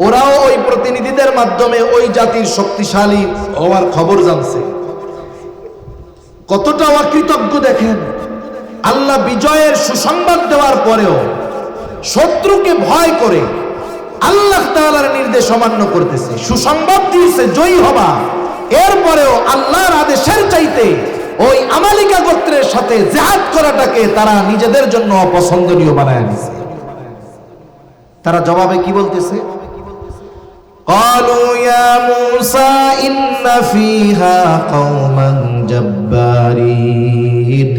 [SPEAKER 1] ওরাও ওই প্রতিনিধিদের মাধ্যমে ওই জাতির শক্তিশালী হওয়ার খবর জানছে। কতটা অকৃতজ্ঞ দেখেন, আল্লাহ বিজয়ের সুসংবাদ দেওয়ার পরেও শত্রুকে ভয় করে আল্লাহ তাআলার নির্দেশ অমান্য করতেছে। সুসংবাদ দিয়েছে জয়ী হবা, এরপরেও আল্লাহর আদেশের চাইতে ওই আমালিকা গোত্রের সাথে জিহাদ করাটাকে তারা নিজেদের জন্য অপছন্দনীয় বানায় নিয়েছে। তারা জবাবে কি বলতেছে? قالوا يا موسى إن فيها قوما جبارين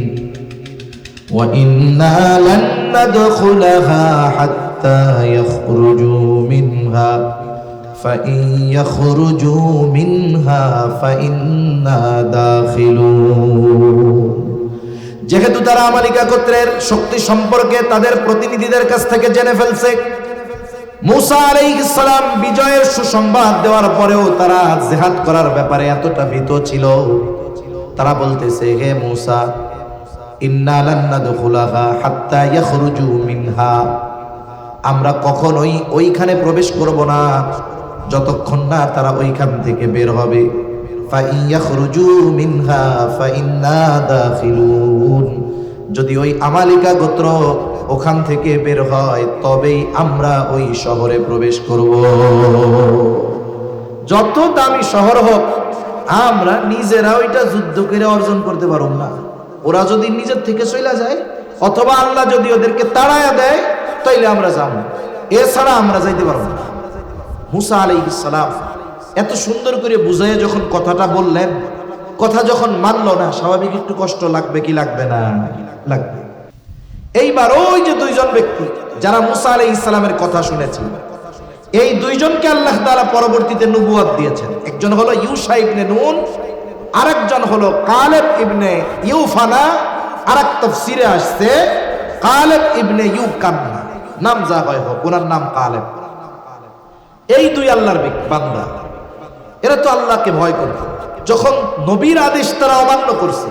[SPEAKER 1] وإنا لن ندخلها حتى يخرجوا منها فإن يخرجوا منها فإنا داخلون। যেহেতু তারা আমালিকা গোত্রের শক্তি সম্পর্কে তাদের প্রতিনিধিদের কাছ থেকে জেনে ফেলছে, মুসা আলাইহিস সালাম বিজয়ের সুসংবাদ দেওয়ার পরেও তারা জিহাদ করার ব্যাপারে এতটা ভীত ছিল। তারা বলতেছে, হে মুসা, ইন্না লান নাদখুলাহা হাত্তা ইয়াখরুজু মিনহা, আমরা কখনোই ওইখানে প্রবেশ করব না যতক্ষণ না তারা ওইখান থেকে বের হবে। ফা ইয়াখরুজু মিনহা ফা ইন্না দাখিলুন, যদি ওই আমালিকা গোত্র ওখান থেকে বের হয় তবেই আমরা ওই শহরে প্রবেশ করব। যত দামি শহর হোক, আমরা নিজেরা ওইটা যুদ্ধ করে অর্জন করতে পারব না। ওরা যদি নিজের থেকে চলে যায়, অথবা আল্লাহ যদি ওদেরকে তাড়ায়া দেয়, তাইলে আমরা যাব, এছাড়া আমরা যাইতে পারব না। মুসা আলাইহিস সালাম এত সুন্দর করে বুঝাইয়া যখন কথাটা বললেন, কথা যখন মানলো না, স্বাভাবিক একটু কষ্ট লাগবে কি লাগবে না? লাগবে। এইবার ওই যে 2 জন ব্যক্তি যারা মুসা আলাইহিস সালামের কথা শুনেছিল, এই 2 জনকে আল্লাহ তাআলা পরবর্তীতে নবুয়ত দিয়েছেন। একজন হলো ইউশা ইবনে নুন, আরেকজন হলো কালেব ইবনে ইউফানা। আরেক তাফসীরে আসছে কালেব ইবনে ইউকান্না, নাম যা হয় হোক, ওনার নাম কালেব। এই 2 আল্লাহর বান্দা, এরা তো আল্লাহকে ভয় করে। যখন নবীর আদেশ তারা অমান্য করছে,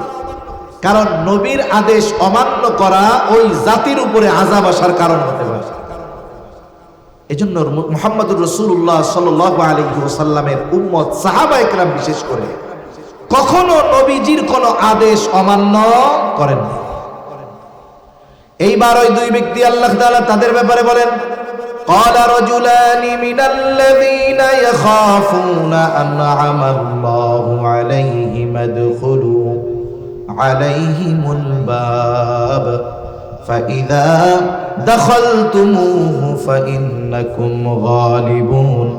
[SPEAKER 1] কারণ নবীর আদেশ অমান্য করা ওই জাতির উপরে আযাব আসার কারণ হতে পারে। এজন্য মুহাম্মদুর রাসূলুল্লাহ সাল্লাল্লাহু আলাইহি ওয়াসাল্লামের উম্মত সাহাবায়ে কেরাম বিশেষ করে কখনো নবীজির কোনো আদেশ অমান্য করেন না। এইবার ওই দুই ব্যক্তি আল্লাহ তাআলা তাদের ব্যাপারে বলেন, قال رجلان من الذين يخافون أنعم الله عليهم ادخلوا عليهم الباب فإذا دخلتموه فإنكم غالبون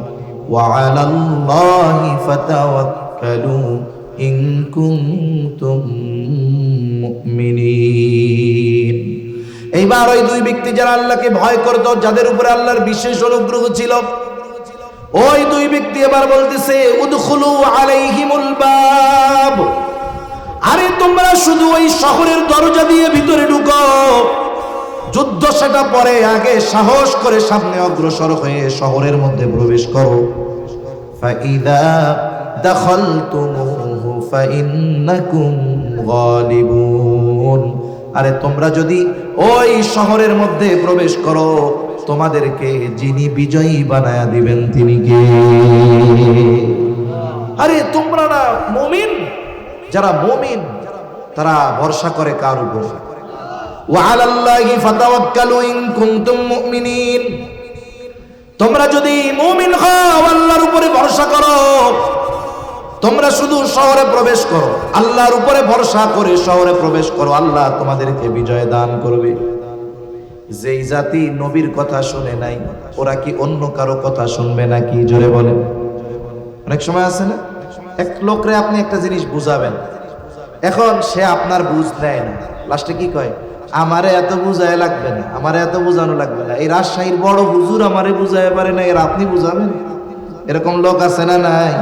[SPEAKER 1] وعلى الله فتوكلوا إن كنتم مؤمنين। এইবার ওই দুই ব্যক্তি যারা আল্লাহকে ভয় করত, যাদের উপরে আল্লাহর বিশেষ অনুগ্রহ ছিল, ওই দুই ব্যক্তি এবার বলতেছে, উদখুলু আলাইহিমুল বাব, আরে তোমরা শুধু ওই শহরের দরজা দিয়ে ভিতরে ঢুকো, যুদ্ধ সেটা পরে, আগে সাহস করে সামনে অগ্রসর হয়ে শহরের মধ্যে প্রবেশ করো। ফাইদা দাখালতুমুহু ফাইন্নাকুম গালিবুন, আরে তোমরা যদি ওই শহরের মধ্যে প্রবেশ করো, তোমাদেরকে যিনি বিজয়ী বানায়া দিবেন তিনি কে? আরে তোমরা না মুমিন? যারা মুমিন তারা ভরসা করে কার উপর? ওয়া আলাল্লাহি ফাতাওয়াক্কালু ইন কুনতুম মুমিনিন, তোমরা যদি মুমিন হও আল্লাহর উপরে ভরসা করো, তোমরা শুধু শহরে প্রবেশ করো, আল্লাহর উপরে ভরসা করে শহরে প্রবেশ করো, আল্লাহ তোমাদেরকে বিজয় দান করবে। যেই জাতি নবীর কথা শুনে নাই, ওরা কি অন্য কারো কথা শুনবে নাকি? জোরে বলেন। অনেক সময় আছে না, এক লোকরে আপনি একটা জিনিস বুঝাবেন, এখন সে আপনার বুঝ নেয় না, লাস্টে কি কয়, আমারে এত বুঝায় লাগবে না, আমারে এত বুঝানো লাগবে না, এই রাজশাহীর বড় হুজুর আমারে বুঝায় পারে না, এর আপনি বুঝাবেন? এরকম লোক আছে না নাই?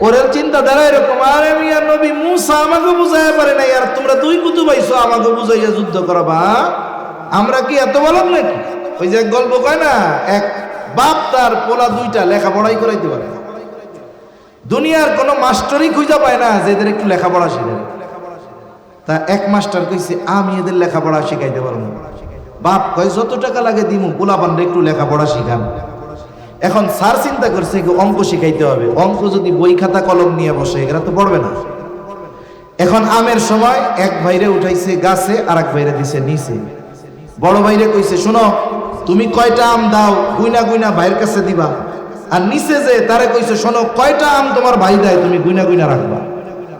[SPEAKER 1] ওরের চিন্তাধারা এরকম, আরে মিয়া নবী মুসা আমাকে বুঝায় পারে না, আর তোমরা দুই কুতুব আইছো আমাকে বুঝাইয়া যুদ্ধ করাবা, আমরা কি এত বলব নাকি? ওই যে এক গল্প কয় না, এক বাপ তার পোলা দুইটা লেখাপড়াই করাইতে পারে, দুনিয়ার কোনো মাস্টারই খুঁজে পায় না যে এদের একটু লেখাপড়া শিখাবে। তা এক মাস্টার কইছে, আমি এদের লেখাপড়া শিখাইতে পারবো। বাপ কয়, যত টাকা লাগে দিমু, পোলা পান্ডে একটু লেখাপড়া শিখান। এখন স্যার চিন্তা করছে অঙ্ক শিখাইতে হবে, অঙ্ক যদি বই খাতা কলম নিয়ে বসে এরা তো পড়বে না। এখন আমের সময় এক ভাইরে উঠাইছে গাছে, আর এক ভাইরে দিছে নিচে। বড় ভাইরে কইছে, শোনো তুমি কয়টা আম দাও গুইনা গুইনা ভাইয়ের কাছে দিবা, আর নিচে যে তারে কইছে, শোনো কয়টা আম তোমার ভাই দেয় তুমি গুইনা গুইনা রাখবা।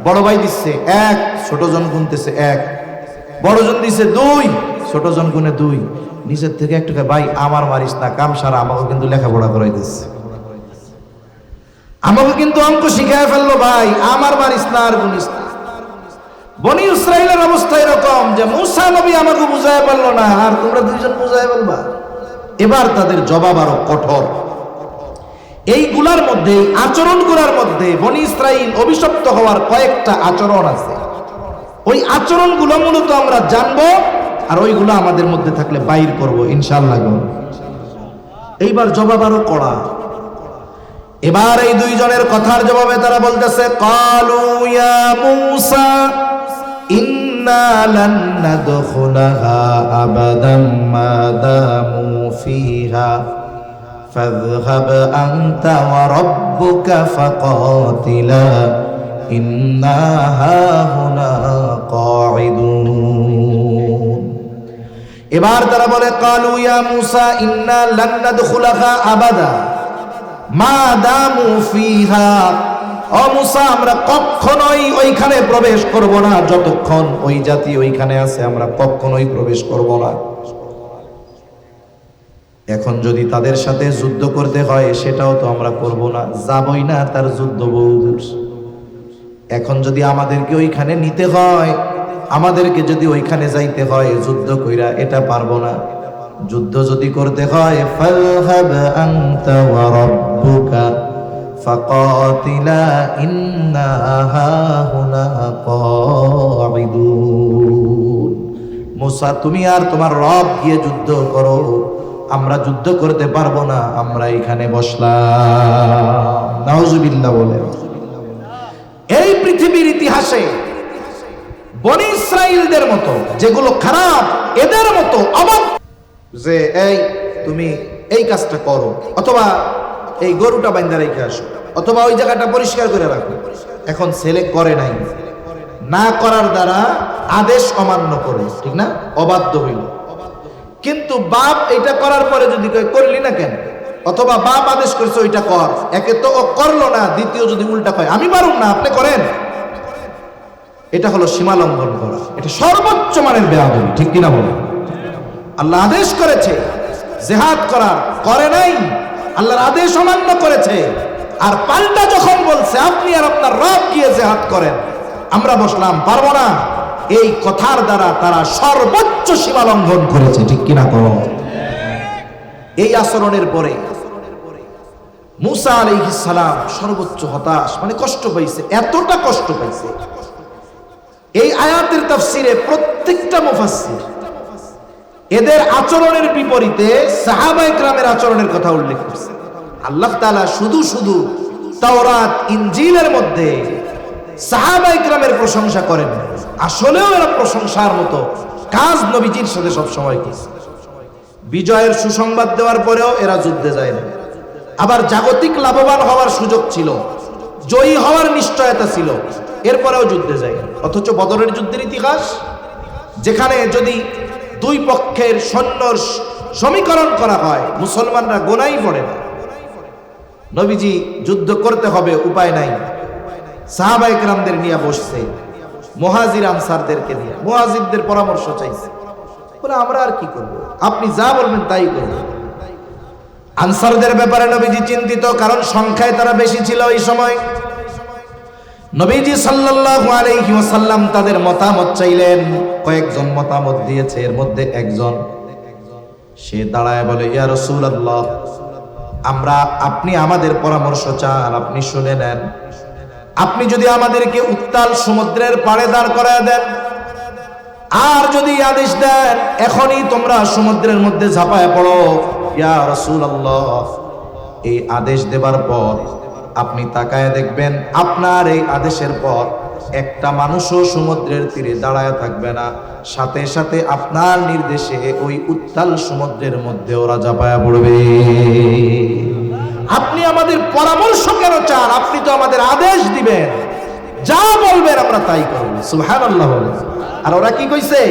[SPEAKER 1] বড় ভাই দিচ্ছে এক, ছোট জন গুনতেছে এক, বড় জন দিছে দুই, ছোট জন গুনে দুই। নিচের থেকে একটু ভাই আমার মারিস না, কাম সারা, আমাকে কিন্তু লেখাপড়া করাই দিচ্ছে, আমাকে কিন্তু অঙ্ক শিখায় ফেললো, ভাই আমার মারিস না আর গুনিস না। বনি ইসরাইলের অবস্থা এরকম যে মুসা নবী আমাকে বুঝায় পারলো না, আর তোমরা দুইজন বুঝায় ফেলবা। এবার তাদের জবাব আরো কঠোর। এইগুলার মধ্যে, আচরণগুলোর মধ্যে বনি ইসরাইল অভিশপ্ত হওয়ার কয়েকটা আচরণ আছে, ওই আচরণগুলো মূলত আমরা জানবো, আর ওইগুলো আমাদের মধ্যে থাকলে বাইর করব ইনশাআল্লাহ। এইবার জবাব আরো কড়া। এবার এই দুইজনের কথার জবাবে তারা বলতেছে, ক্বালু ইয়া মূসা ইন্না লান নাদখুলাহা আবাদাম মা দামু ফিহা ফাযহাব আনতা ওয়া রাব্বুকা ফাকাতিলা ইন্না হাহুনা কাঈদুন। এবার তারা বলে, ক্বালু ইয়া মূসা ইন্না লান নাদখুলাহা আবাদা মা দামু ফিহা, ও মূসা আমরা কখনোই ওইখানে প্রবেশ করব না, যতক্ষণ ওই জাতি ওইখানে আছে আমরা কখনোই প্রবেশ করব না। এখন যদি তাদের সাথে যুদ্ধ করতে হয় সেটাও তো আমরা করব না, যাবই না, তার যুদ্ধ বহুদূর। এখন যদি আমাদেরকে ওইখানে নিতে হয়, আমাদেরকে যদি ওইখানে যাইতে হয় যুদ্ধ কইরা, এটা পারবো না। যুদ্ধ যদি করতে হয়, ফাযহাব আনতা ওয়া রাব্বুকা ফাকাতিলা ইন্না হাহুনা কাঈদুন। মূসা তুমি আর তোমার রব গিয়ে যুদ্ধ করো, আমরা যুদ্ধ করতে পারবো না, আমরা এখানে বসলাম। নাউজুবিল্লাহ বলে। এই পৃথিবীর ইতিহাসে বনি ইসরাইলদের মতো যেগুলো খারাপ, এদের মতো অবাক যে এই তুমি এই কাজটা করো, অথবা এই গরুটা বাইন্ধা রেখে আসো, অথবা ওই জায়গাটা পরিষ্কার করে রাখো, এখন ছেলে করে নাই, না করার দ্বারা আদেশ অমান্য করলো, ঠিক না, অবাধ্য হইল। কিন্তু বাপ এটা করার পরে যদি কয় করলি না কেন, অথবা বাপ আদেশ করছে ওইটা কর, একে তো ও করলো না, দ্বিতীয় যদি উল্টা কয় আমি পারুম না আপনি করেন, এটা হলো সীমা লঙ্ঘন করা, এটা সর্বোচ্চ মানের বেয়াদবি, ঠিক কিনা বলেন? আল্লাহ আদেশ করেছে জিহাদ করার, করে নাই, আল্লাহর আদেশ অমান্য করেছে, আর পাল্টা যখন বলছে আপনি আর আপনার রব গিয়ে জিহাদ করেন, আমরা বসলাম পারবো না, এই কথার দ্বারা তারা সর্বোচ্চ সীমা লঙ্ঘন করেছে, ঠিক কিনা কর? এই আচরণের পরে মুসা আলাইহিস সালাম সর্বোচ্চ হতাশ, মানে কষ্ট পাইছে, এতটা কষ্ট পাইছে। এই আয়াতের তাফসিরে প্রত্যেকটা মুফাসসির এদের আচরণের বিপরীতে সাহাবায়ে কেরামের আচরণের কথা উল্লেখ করছে। আল্লাহ তাআলা শুধু শুধু তাওরাত ইনজিলের মধ্যে সাহাবায়ে কেরামের প্রশংসা করেন, আসলেও এরা প্রশংসার মতো কাজ নবীজির সাথে সব সময় করছে। বিজয়ের সুসংবাদ দেওয়ার পরেও এরা যুদ্ধে যায় না, আবার জাগতিক লাভবান হওয়ার সুযোগ ছিল, জয়ী হওয়ার নিশ্চয়তা ছিল, এরপরেও যুদ্ধে যায় না। অথচ বদরের যুদ্ধের ইতিহাস, যেখানে যদি দুই পক্ষের সৈন্যর সমীকরণ করা হয় মুসলমানরা গোনাই পড়ে না, নবীজি যুদ্ধ করতে হবে, উপায় নাই, সাহাবায়ে কেরামদের নিয়ে বসছে, মুহাজির আনসারদেরকে নিয়ে, মুহাজিরদের পরামর্শ চাইছে, বলে আমরা আর কি করব, আপনি যা বলবেন তাই করব। আনসারদের ব্যাপারে নবীজি চিন্তিত, কারণ সংখ্যায় তারা বেশি ছিল এই সময়। নবীজি সাল্লাল্লাহু আলাইহি ওয়াসাল্লাম তাদের মতামত চাইলেন, কয়েকজন মতামত দিয়েছে, এর মধ্যে একজন সে দাঁড়ায় বলে, ইয়া রাসূলুল্লাহ, আপনি আমাদের পরামর্শ চান, আপনি শুনে নেন, আপনি যদি আমাদেরকে উত্তাল সমুদ্রের পাড়ে দাঁড় করায় দেন, আর যদি আদেশ দেন এখনই তোমরা সমুদ্রের মধ্যে ঝাঁপায় পড়ো, ইয়া রাসূলুল্লাহ, এই আদেশ দেবার পর আপনি তাকায় দেখবেন আপনার এই আদেশের পর একটা মানুষও সমুদ্রের তীরে দাঁড়ায় থাকবে না, সাথে সাথে আপনার নির্দেশে ওই উত্তাল সমুদ্রের মধ্যে ওরা ঝাঁপায় পড়বে। আপনি আমাদের পরামর্শ কেন চান? আপনি তো আমাদের আদেশ দিবেন, যা বলবেন আমরা তাই করব। সুবহানাল্লাহ। আর ওরা কি কইছে?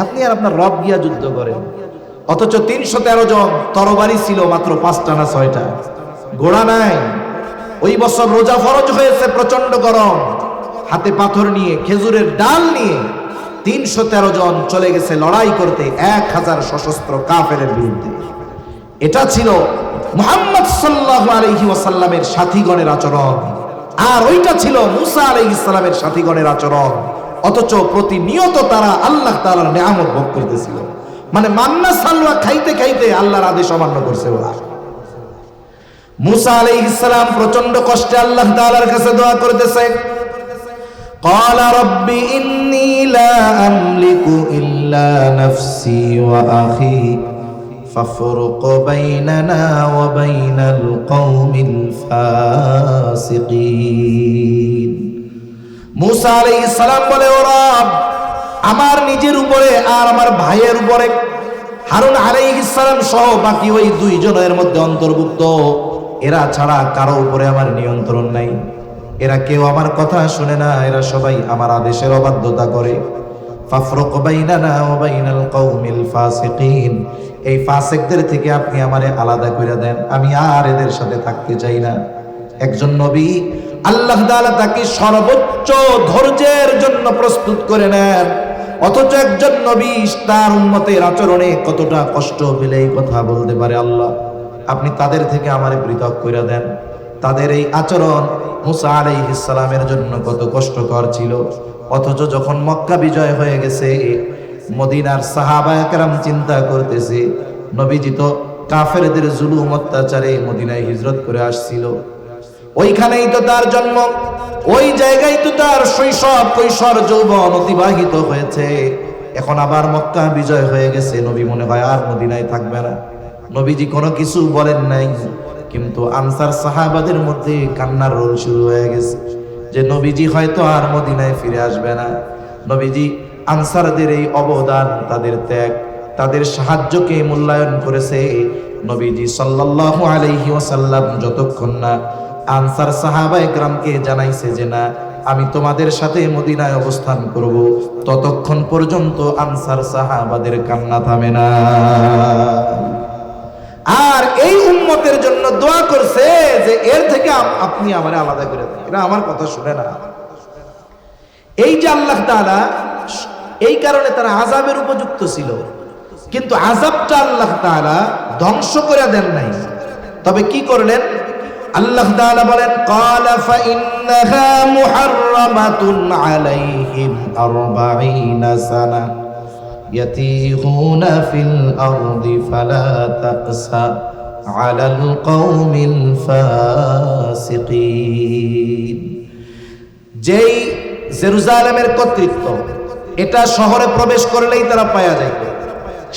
[SPEAKER 1] আপনি আর আপনার রব গিয়া যুদ্ধ করেন। অথচ 313 জন, তরবারি ছিল মাত্র 5টা না 6টা, ঘোড়া নাই। ওই বছর রোজা ফরজ হয়েছে, প্রচন্ড গরম, হাতে পাথর নিয়ে, খেজুরের ডাল নিয়ে 313 জন চলে গেছে লড়াই করতে 1000 সশস্ত্র কাফেরের বিরুদ্ধে। এটা ছিল মুহাম্মদ সাল্লাল্লাহু আলাইহি ওয়াসাল্লামের সাথীগণের আচরণ, আর ওইটা ছিল মুসা আলাইহিস সালামের সাথীগণের আচরণ। অথচ প্রতিনিয়ত তারা আল্লাহ তাআলার নিয়ামত ভোগ করতেছিল, মানে মান্না সালওয়া খাইতে খাইতে আল্লাহর আদেশ অমান্য করছে ওরা। মুসা আলাইহিস সালাম প্রচন্ড কষ্টে আল্লাহ তাআলার কাছে দোয়া করতেছে, ক্বালা রাব্বি ইন্নী লা আমলিকু ইল্লা নাফসি ওয়া আখি ফাফরুক বাইনানা ওয়া বাইনাল কওমিল ফাসিকিন। মুসা আলাইহিস সালাম বলে, ও রব, আমার নিজের উপরে আর আমার ভাইয়ের উপরে, হারুন আলাইহিস সালাম সহ বাকি ওই 2 জনের মধ্যে অন্তর্ভুক্ত, এরা ছাড়া কারো উপরে আমার নিয়ন্ত্রণ নাই, এরা কেউ আমার কথা শুনে না, এরা সবাই আমার আদেশের অবাধ্যতা করে। ফাফরুক বাইনানা ওয়া বাইনাল কওমিল ফাসিকিন, এই ফাসিকদের থেকে আপনি আমারে আলাদা করে দেন, আমি আর এদের সাথে থাকতে চাই না। একজন নবী আল্লাহ তাআলা তাকে সর্বোচ্চ ধৈর্যের জন্য প্রস্তুত করে নেন, অথচ একজন নবী তার উম্মতের আচরণে কতটা কষ্ট পেলে এই কথা বলতে পারে, আল্লাহ আপনি তাদের থেকে আমারে পৃথক করে দেন। তাদের এই আচরণ মুসা আলাইহিস সালামের জন্য কত কষ্টকর ছিল। অথচ যখন মক্কা বিজয় হয়ে গেছে, মদিনার সাহাবায়ে কেরাম চিন্তা করতেছে, নবীজি তো কাফেরদের জুলুম অত্যাচারে মদিনায় হিজরত করে আসছিল, ওইখানেই তো তার জন্ম, ওই জায়গায় তো তার শৈশব কৈশোর যৌবন অতিবাহিত হয়েছে, এখন আবার মক্কা বিজয় হয়ে গেছে, নবী মনে হয় আর মদিনায় থাকবে না। নবীজি কোনো কিছু বলেন নাই, কিন্তু আনসার সাহাবাদের মধ্যে কান্নার রোল শুরু হয়ে গেছে যে নবীজি হয়তো আর মদিনায় ফিরে আসবে না। নবীজি আনসারদের এই অবদান, তাদের ত্যাগ, তাদের সাহায্যকে মূল্যায়ন করেছে। নবীজি সাল্লাল্লাহু আলাইহি ওয়াসাল্লাম যতক্ষণ না আনসার সাহাবায়ে কেরামকে জানাইছে যে না, আমি তোমাদের সাথে মদিনায় অবস্থান করব, ততক্ষণ পর্যন্ত আনসার সাহাবাদের কান্না থামে না। আর এই উম্মতের জন্য দোয়া করছে যে এর থেকে আপনি আমারে আলাদা করে দেন, এরা আমার কথা শুনে না। এই যে আল্লাহ তাআলা, এই কারণে তারা আযাবের উপযুক্ত ছিল, কিন্তু আযাবটা আল্লাহ তাআলা ধ্বংস করে দেন নাই। তবে কি করলেন? আল্লাহ তাআলা বলেন, ক্বালা ফাইন্নাহা মুহাররামাতুন আলাইহিম 40 সানা ইয়াতিহুনা ফিল আরদি ফালা তা'সা আলাল কওমিল ফাসিকিন। যেই জেরুজালেমের কর্তৃত্ব, এটা শহরে প্রবেশ করলেই তারা পাওয়া যায়।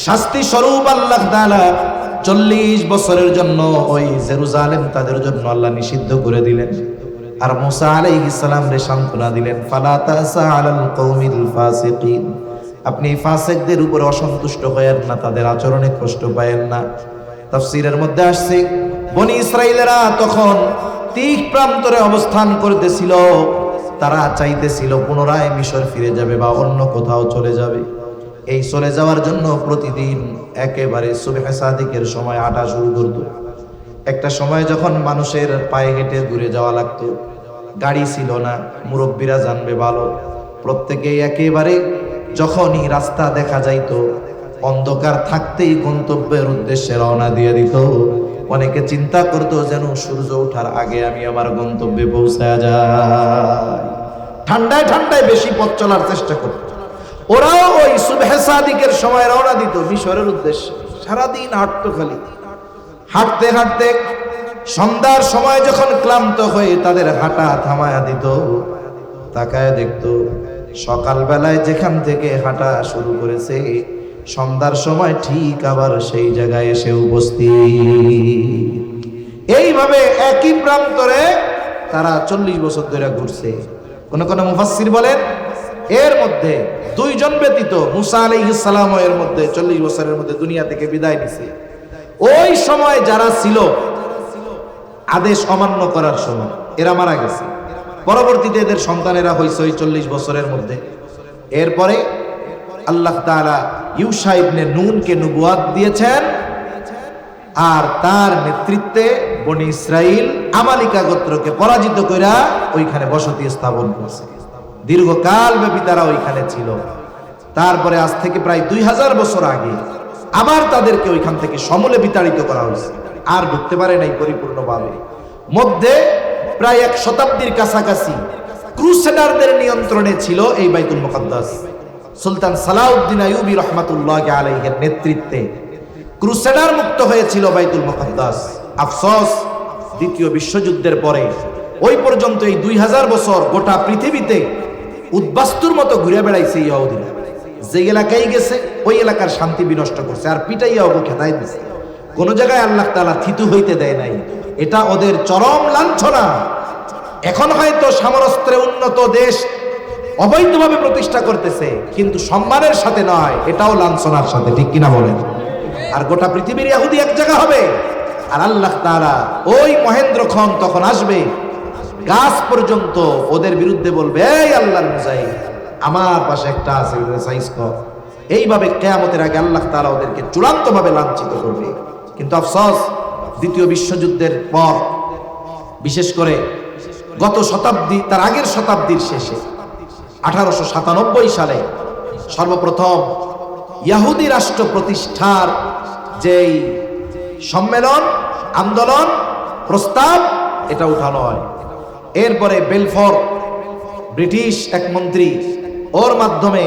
[SPEAKER 1] শাস্তি স্বরূপ আল্লাহ তাআলা 40 বছরের জন্য ওই জেরুজালেম তাদের জন্য আল্লাহ নিষিদ্ধ করে দিলেন। আর মুসা আলাইহিস সালাম রে সান্ত্বনা দিলেন, ফালা তাসা আলাল কওমিল ফাসিকিন, আপনি ফাসিকদের উপরে অসন্তুষ্ট হয়েন না, তাদের আচরণে কষ্ট পায়েন না। তাফসীরের মধ্যে আসছে, বনি ইসরাইলেরা তখন তীর প্রান্তরে অবস্থান করতেছিল, তারা চাইতেছিল পুনরায় মিশর ফিরে যাবে বা অন্য কোথাও চলে যাবে। এই চলে যাওয়ার জন্য প্রতিদিন একেবারে সুবহে সাদিকের সময় হাঁটা শুরু করত। একটা সময় যখন মানুষের পায়ে হেঁটে দূরে যাওয়া লাগতো, গাড়ি ছিল না, মুরব্বীরা জানবে ভালো, প্রত্যেকেই একেবারে যখনই রাস্তা দেখা যাইতো অন্ধকার থাকতেই গন্তব্যের উদ্দেশ্যে রওনা দিয়ে দিত। অনেকে চিন্তা করতো যেন সূর্য ওঠার আগে আমি আমার গন্তব্যে পৌঁছায় যাই। ঠান্ডায় ঠান্ডায় বেশি পথ চলার চেষ্টা করত। ওরাও ওই সুবহে সাদিকের সময় রওনা দিত মিশরের উদ্দেশ্যে। সারাদিন হাঁটতো, খালি হাঁটতে হাঁটতে সন্ধ্যার সময় যখন ক্লান্ত হয়ে তাদের হাঁটা থামায়া দিত, তাকায় দেখতো সকালবেলায় যেখান থেকে হাঁটা শুরু করেছে সন্ধ্যার সময় ঠিক আবার সেই জায়গায় এসে উপস্থিত। এইভাবে একই প্রান্তরে তারা 40 বছর ধরে ঘুরছে। কোন কোন মুফাসসির বলেন এর মধ্যে 2 জন ব্যতীত মুসা আলাইহিস সালাম এর মধ্যে 40 বছরের মধ্যে দুনিয়া থেকে বিদায় নিছে। ওই সময় যারা ছিল আদেশ অমান্য করার সময় এরা মারা গেছে। পরবর্তীতে এদের সন্তানেরা হয়েছে ওই 40 বছরের মধ্যে। এরপরে আল্লাহ তাআলা ইউশা ইবনে নুনকে নবুয়াত দিয়েছেন, আর তার নেতৃত্বে বনি ইসরাইল আমালিকা গোত্রকে পরাজিত কইরা ওইখানে বসতি স্থাপন করছে। দীর্ঘকাল ব্যাপী তারা ওইখানে ছিল। তারপরে আজ থেকে প্রায় 2000 বছর আগে আবার তাদেরকে ওইখান থেকে সমূলে বিতাড়িত করা হয়েছে, আর ঢুকতে পারে নাই পরিপূর্ণভাবে। মধ্যে প্রায় 1 শতাব্দীর কাছাকাছি ক্রুসেডারদের নিয়ন্ত্রণে ছিল এই বাইতুল মুকাদ্দাস। সুলতান সালাউদ্দিন আইয়ুবী রহমাতুল্লাহি আলাইহির নেতৃত্বে ক্রুসেডার মুক্ত হয়েছিল বাইতুল মুকাদ্দাস। আফসোস, দ্বিতীয় বিশ্বযুদ্ধের পরে ওই পর্যন্ত এই 2000 বছর গোটা পৃথিবীতে উদ্বাস্তুর মতো ঘুরে বেড়াইছে ইহুদিরা। যে এলাকায় গেছে ওই এলাকার শান্তি বিনষ্ট করছে, আর পিটাইয়া ওকে খেদাই দিছে। কোন জায়গায় আল্লাহ তাআলা থিতু হইতে দেয় নাই। এটা ওদের চরম লাঞ্ছনা। এখন হয়তো সামরাস্ত্রে উন্নত দেশ অবৈধভাবে প্রতিষ্ঠা করতেছে, কিন্তু সম্মানের সাথে নয়, এটাও লাঞ্ছনার সাথে, ঠিক কিনা বলেন? আর গোটা পৃথিবীর ইহুদি এক জায়গা হবে, আর আল্লাহ তাআলা ওই মহেন্দ্রক্ষণ তখন আসবে, গাছ পর্যন্ত ওদের বিরুদ্ধে বলবে, এই আল্লাহর মুজাহিদ আমার পাশে একটা আছে, সাইজ কর। এইভাবে কিয়ামতের আগে আল্লাহ তাআলা ওদেরকে চূড়ান্তভাবে লাঞ্ছিত করবে। কিন্তু আফসোস, দ্বিতীয় বিশ্বযুদ্ধের পর, বিশেষ করে গত শতাব্দী, তার আগের শতাব্দীর শেষে 1897 সালে সর্বপ্রথম ইহুদি রাষ্ট্র প্রতিষ্ঠার যেই সম্মেলন, আন্দোলন, প্রস্তাব, এটা উঠানো হয়। এরপরে বেলফোর ব্রিটিশ এক মন্ত্রী, ওর মাধ্যমে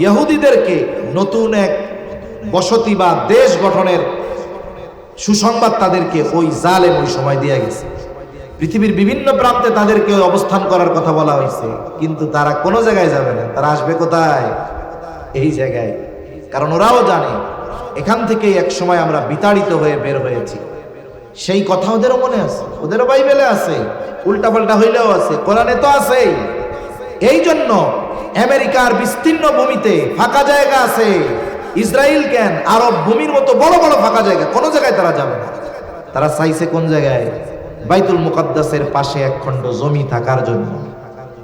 [SPEAKER 1] ইহুদিদেরকে নতুন এক বসতি বা দেশ গঠনের সুসংবাদ তাদেরকে ওই জালেম ওই সময় দিয়ে গেছে। পৃথিবীর বিভিন্ন প্রান্তে তাদেরকে অবস্থান করার কথা বলা হয়েছে, কিন্তু তারা কোনো জায়গায় যাবে না। তারা আসবে কোথায়? এই জায়গায়। কারণ ওরাও জানে এখান থেকে এক সময় আমরা বিতাড়িত হয়ে বের হয়েছি। সেই কথা ওদেরও মনে আছে, ওদেরও বাইবেলে আছে, উল্টাপাল্টা হইলেও আছে, কোরআনে তো আছেই। এই জন্য আমেরিকার বিস্তীর্ণ ভূমিতে ফাঁকা জায়গা আছে, ইসরায়েল কেন, আরব ভূমির মতো বড় বড় ফাঁকা জায়গা, কোনো জায়গায় তারা যাবে না। তারা চাইছে কোন জায়গায়? বাইতুল মুকাদ্দাসের পাশে এক খণ্ড জমি থাকার জন্য।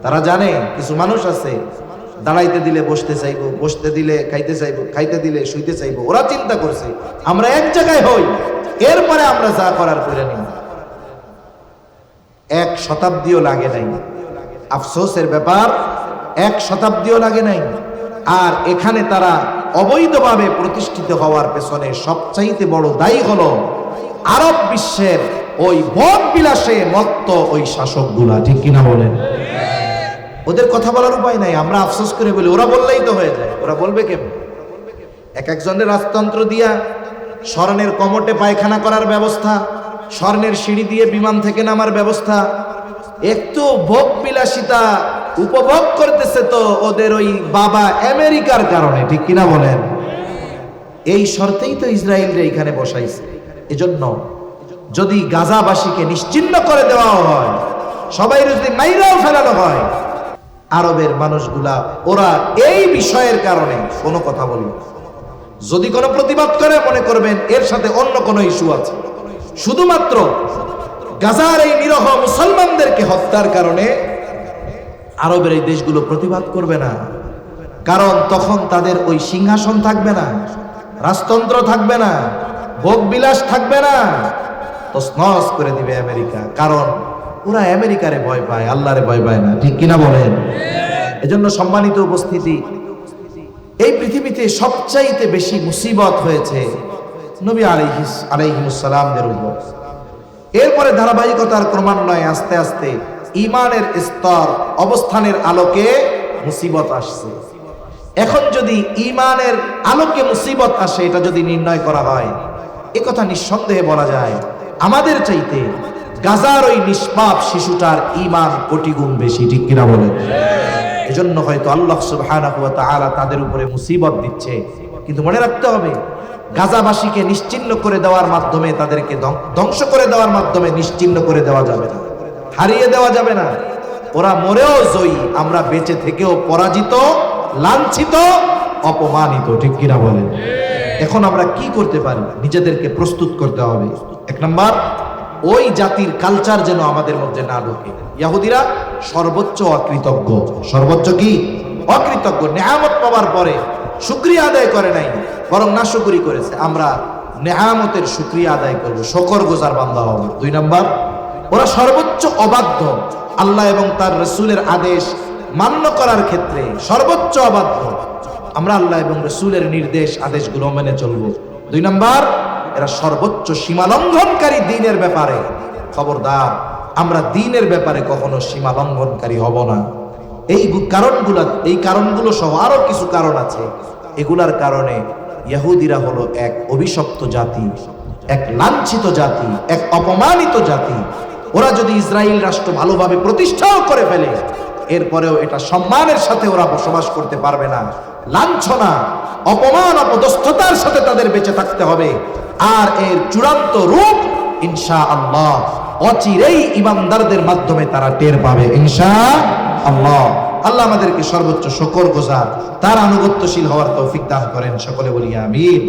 [SPEAKER 1] তারা জানে কিছু মানুষ আছে দাঁড়াইতে দিলে বসতে চাইবো, বসতে দিলে খাইতে চাইবো, খাইতে দিলে শুইতে চাইবো। ওরা চিন্তা করছে আমরা এক জায়গায় হই, এরপরে আমরা যা করার করে নিব। 1 শতাব্দীও লাগে নাই, আফসোসের ব্যাপার 1 শতাব্দীও লাগে নাই। আর এখানে তারা অবৈধভাবে প্রতিষ্ঠিত হওয়ার পেছনে সবচাইতে বড় দায়ী হলো আরব বিশ্বের ওই ভোগ বিলাসে মত্ত ওই শাসকগুলা, ঠিক কিনা বলেন? ওদের কথা বলার উপায় নাই, আমরা আফসোস করে বলি, ওরা বললেই তো হয়ে যায়। ওরা বলবে কেমন? একজনের রাজতন্ত্র দিয়া স্বর্ণের কমটে পায়খানা করার ব্যবস্থা, স্বর্ণের সিঁড়ি দিয়ে বিমান থেকে নামার ব্যবস্থা, একটু ভোগ বিলাসিতা উপভোগ করতেছে তো ওদের ওই বাবা আমেরিকার কারণে, ঠিক কিনা বলেন? এই শর্তেই তো ইসরায়েলরা এখানে বসাইছে। এজন্য যদি গাজাবাসীকে নিশ্চিহ্ন করে দেওয়া হয়, সবাই যদি মাইরাও ফেলানো হয়, আরবের মানুষগুলা ওরা এই বিষয়ের কারণে কোনো কথা বলবে না। যদি কোনো প্রতিবাদ করে মনে করবেন এর সাথে অন্য কোনো ইস্যু আছে। শুধুমাত্র গাজার এই নিরহ মুসলমানদেরকে হত্যার কারণে আরবের এই দেশগুলো প্রতিবাদ করবে না, কারণ তখন তাদের ওই সিংহাসন থাকবে না, রাজতন্ত্র থাকবে না, ভোগ বিলাস থাকবে না, তো স্নস করে দিবে আমেরিকা। কারণ ওরা আমেরিকারে ভয় পায়, আল্লাহরে ভয় পায় না, ঠিক কিনা বলেন? এজন্য সম্মানিত উপস্থিতি, এই পৃথিবীতে সবচাইতে বেশি মুসিবত হয়েছে নবী আলাইহিস সালামদের উপর। এরপরে ধারাবাহিকতার ক্রমান্বয়ে আস্তে আস্তে ঈমানের স্তর অবস্থানের আলোকে মুসিবত আসছে। এখন যদি ঈমানের আলোকে মুসিবত আসে, এটা যদি নির্ণয় করা হয়, একথা নিঃসন্দেহে বলা যায় আমাদের চাইতে গাজার ওই নিষ্পাপ শিশুটার ঈমান কোটি গুণ বেশি, ঠিক কিনা বলেন? এজন্য হয়তো আল্লাহ সুবহানাহু ওয়া তাআলা তাদের উপরে মুসিবত দিচ্ছে। কিন্তু মনে রাখতে হবে, গাজাবাসীকে নিশ্চিহ্ন করে দেওয়ার মাধ্যমে, তাদেরকে ধ্বংস করে দেওয়ার মাধ্যমে নিশ্চিহ্ন করে দেওয়া যাবে না, হারিয়ে দেওয়া যাবে না। ওরা মরেও জয়ী, আমরা বেঁচে থেকেও পরাজিত, লাঞ্ছিত, অপমানিত, ঠিক কিনা বলেন? এখন আমরা কি করতে পারি? নিজেদেরকে প্রস্তুত করতে হবে। 1 নাম্বার, ওই জাতির কালচার যেন আমাদের মধ্যে না ঢোকে। ইহুদিরা সর্বোচ্চ অকৃতজ্ঞ, সর্বোচ্চ কি অকৃতজ্ঞ। নেয়ামত পাওয়ার পরে শুকরিয়া আদায় করে নাই, বরং নাশুকরি করেছে। আমরা নেয়ামতের শুকরিয়া আদায় করব, শুকরগুজার বান্দা হব। 2 নাম্বার, ওরা সর্বোচ্চ অবাধ্য, আল্লাহ এবং তার রাসূলের আদেশ মান্য করার ক্ষেত্রে সর্বোচ্চ অবাধ্য। আমরা আল্লাহ এবং রাসূলের নির্দেশ আদেশগুলো মেনে চলব। 2 নাম্বার, এরা সর্বোচ্চ সীমা লঙ্ঘনকারী দ্বীনের ব্যাপারে। খবরদার, আমরা দ্বীনের ব্যাপারে কখনো সীমা লঙ্ঘনকারী হব না। এই কারণগুলো সহ আরো কিছু কারণ আছে। এগুলার কারণে ইহুদিরা হলো এক অভিশপ্ত জাতি, এক লাঞ্ছিত জাতি, এক অপমানিত জাতি। ওরা যদি ইসরায়েল রাষ্ট্র ভালোভাবে প্রতিষ্ঠাও করে ফেলে, এরপরেও এটা সম্মানের সাথে ওরা বসবাস করতে পারবে না। লাঞ্ছনা, অপমান, অপদস্থতার সাথে তাদের বেঁচে থাকতে হবে। আর এর চূড়ান্ত রূপ ইনশাআল্লাহ অচিরেই ঈমানদারদের মাধ্যমে তারা টের পাবে ইনশাআল্লাহ। আল্লাহ আমাদেরকে সর্বোচ্চ শুকরগুজার, তার আনুগত্যশীল হওয়ার তৌফিক দান করেন। সকলে বলি আমিন।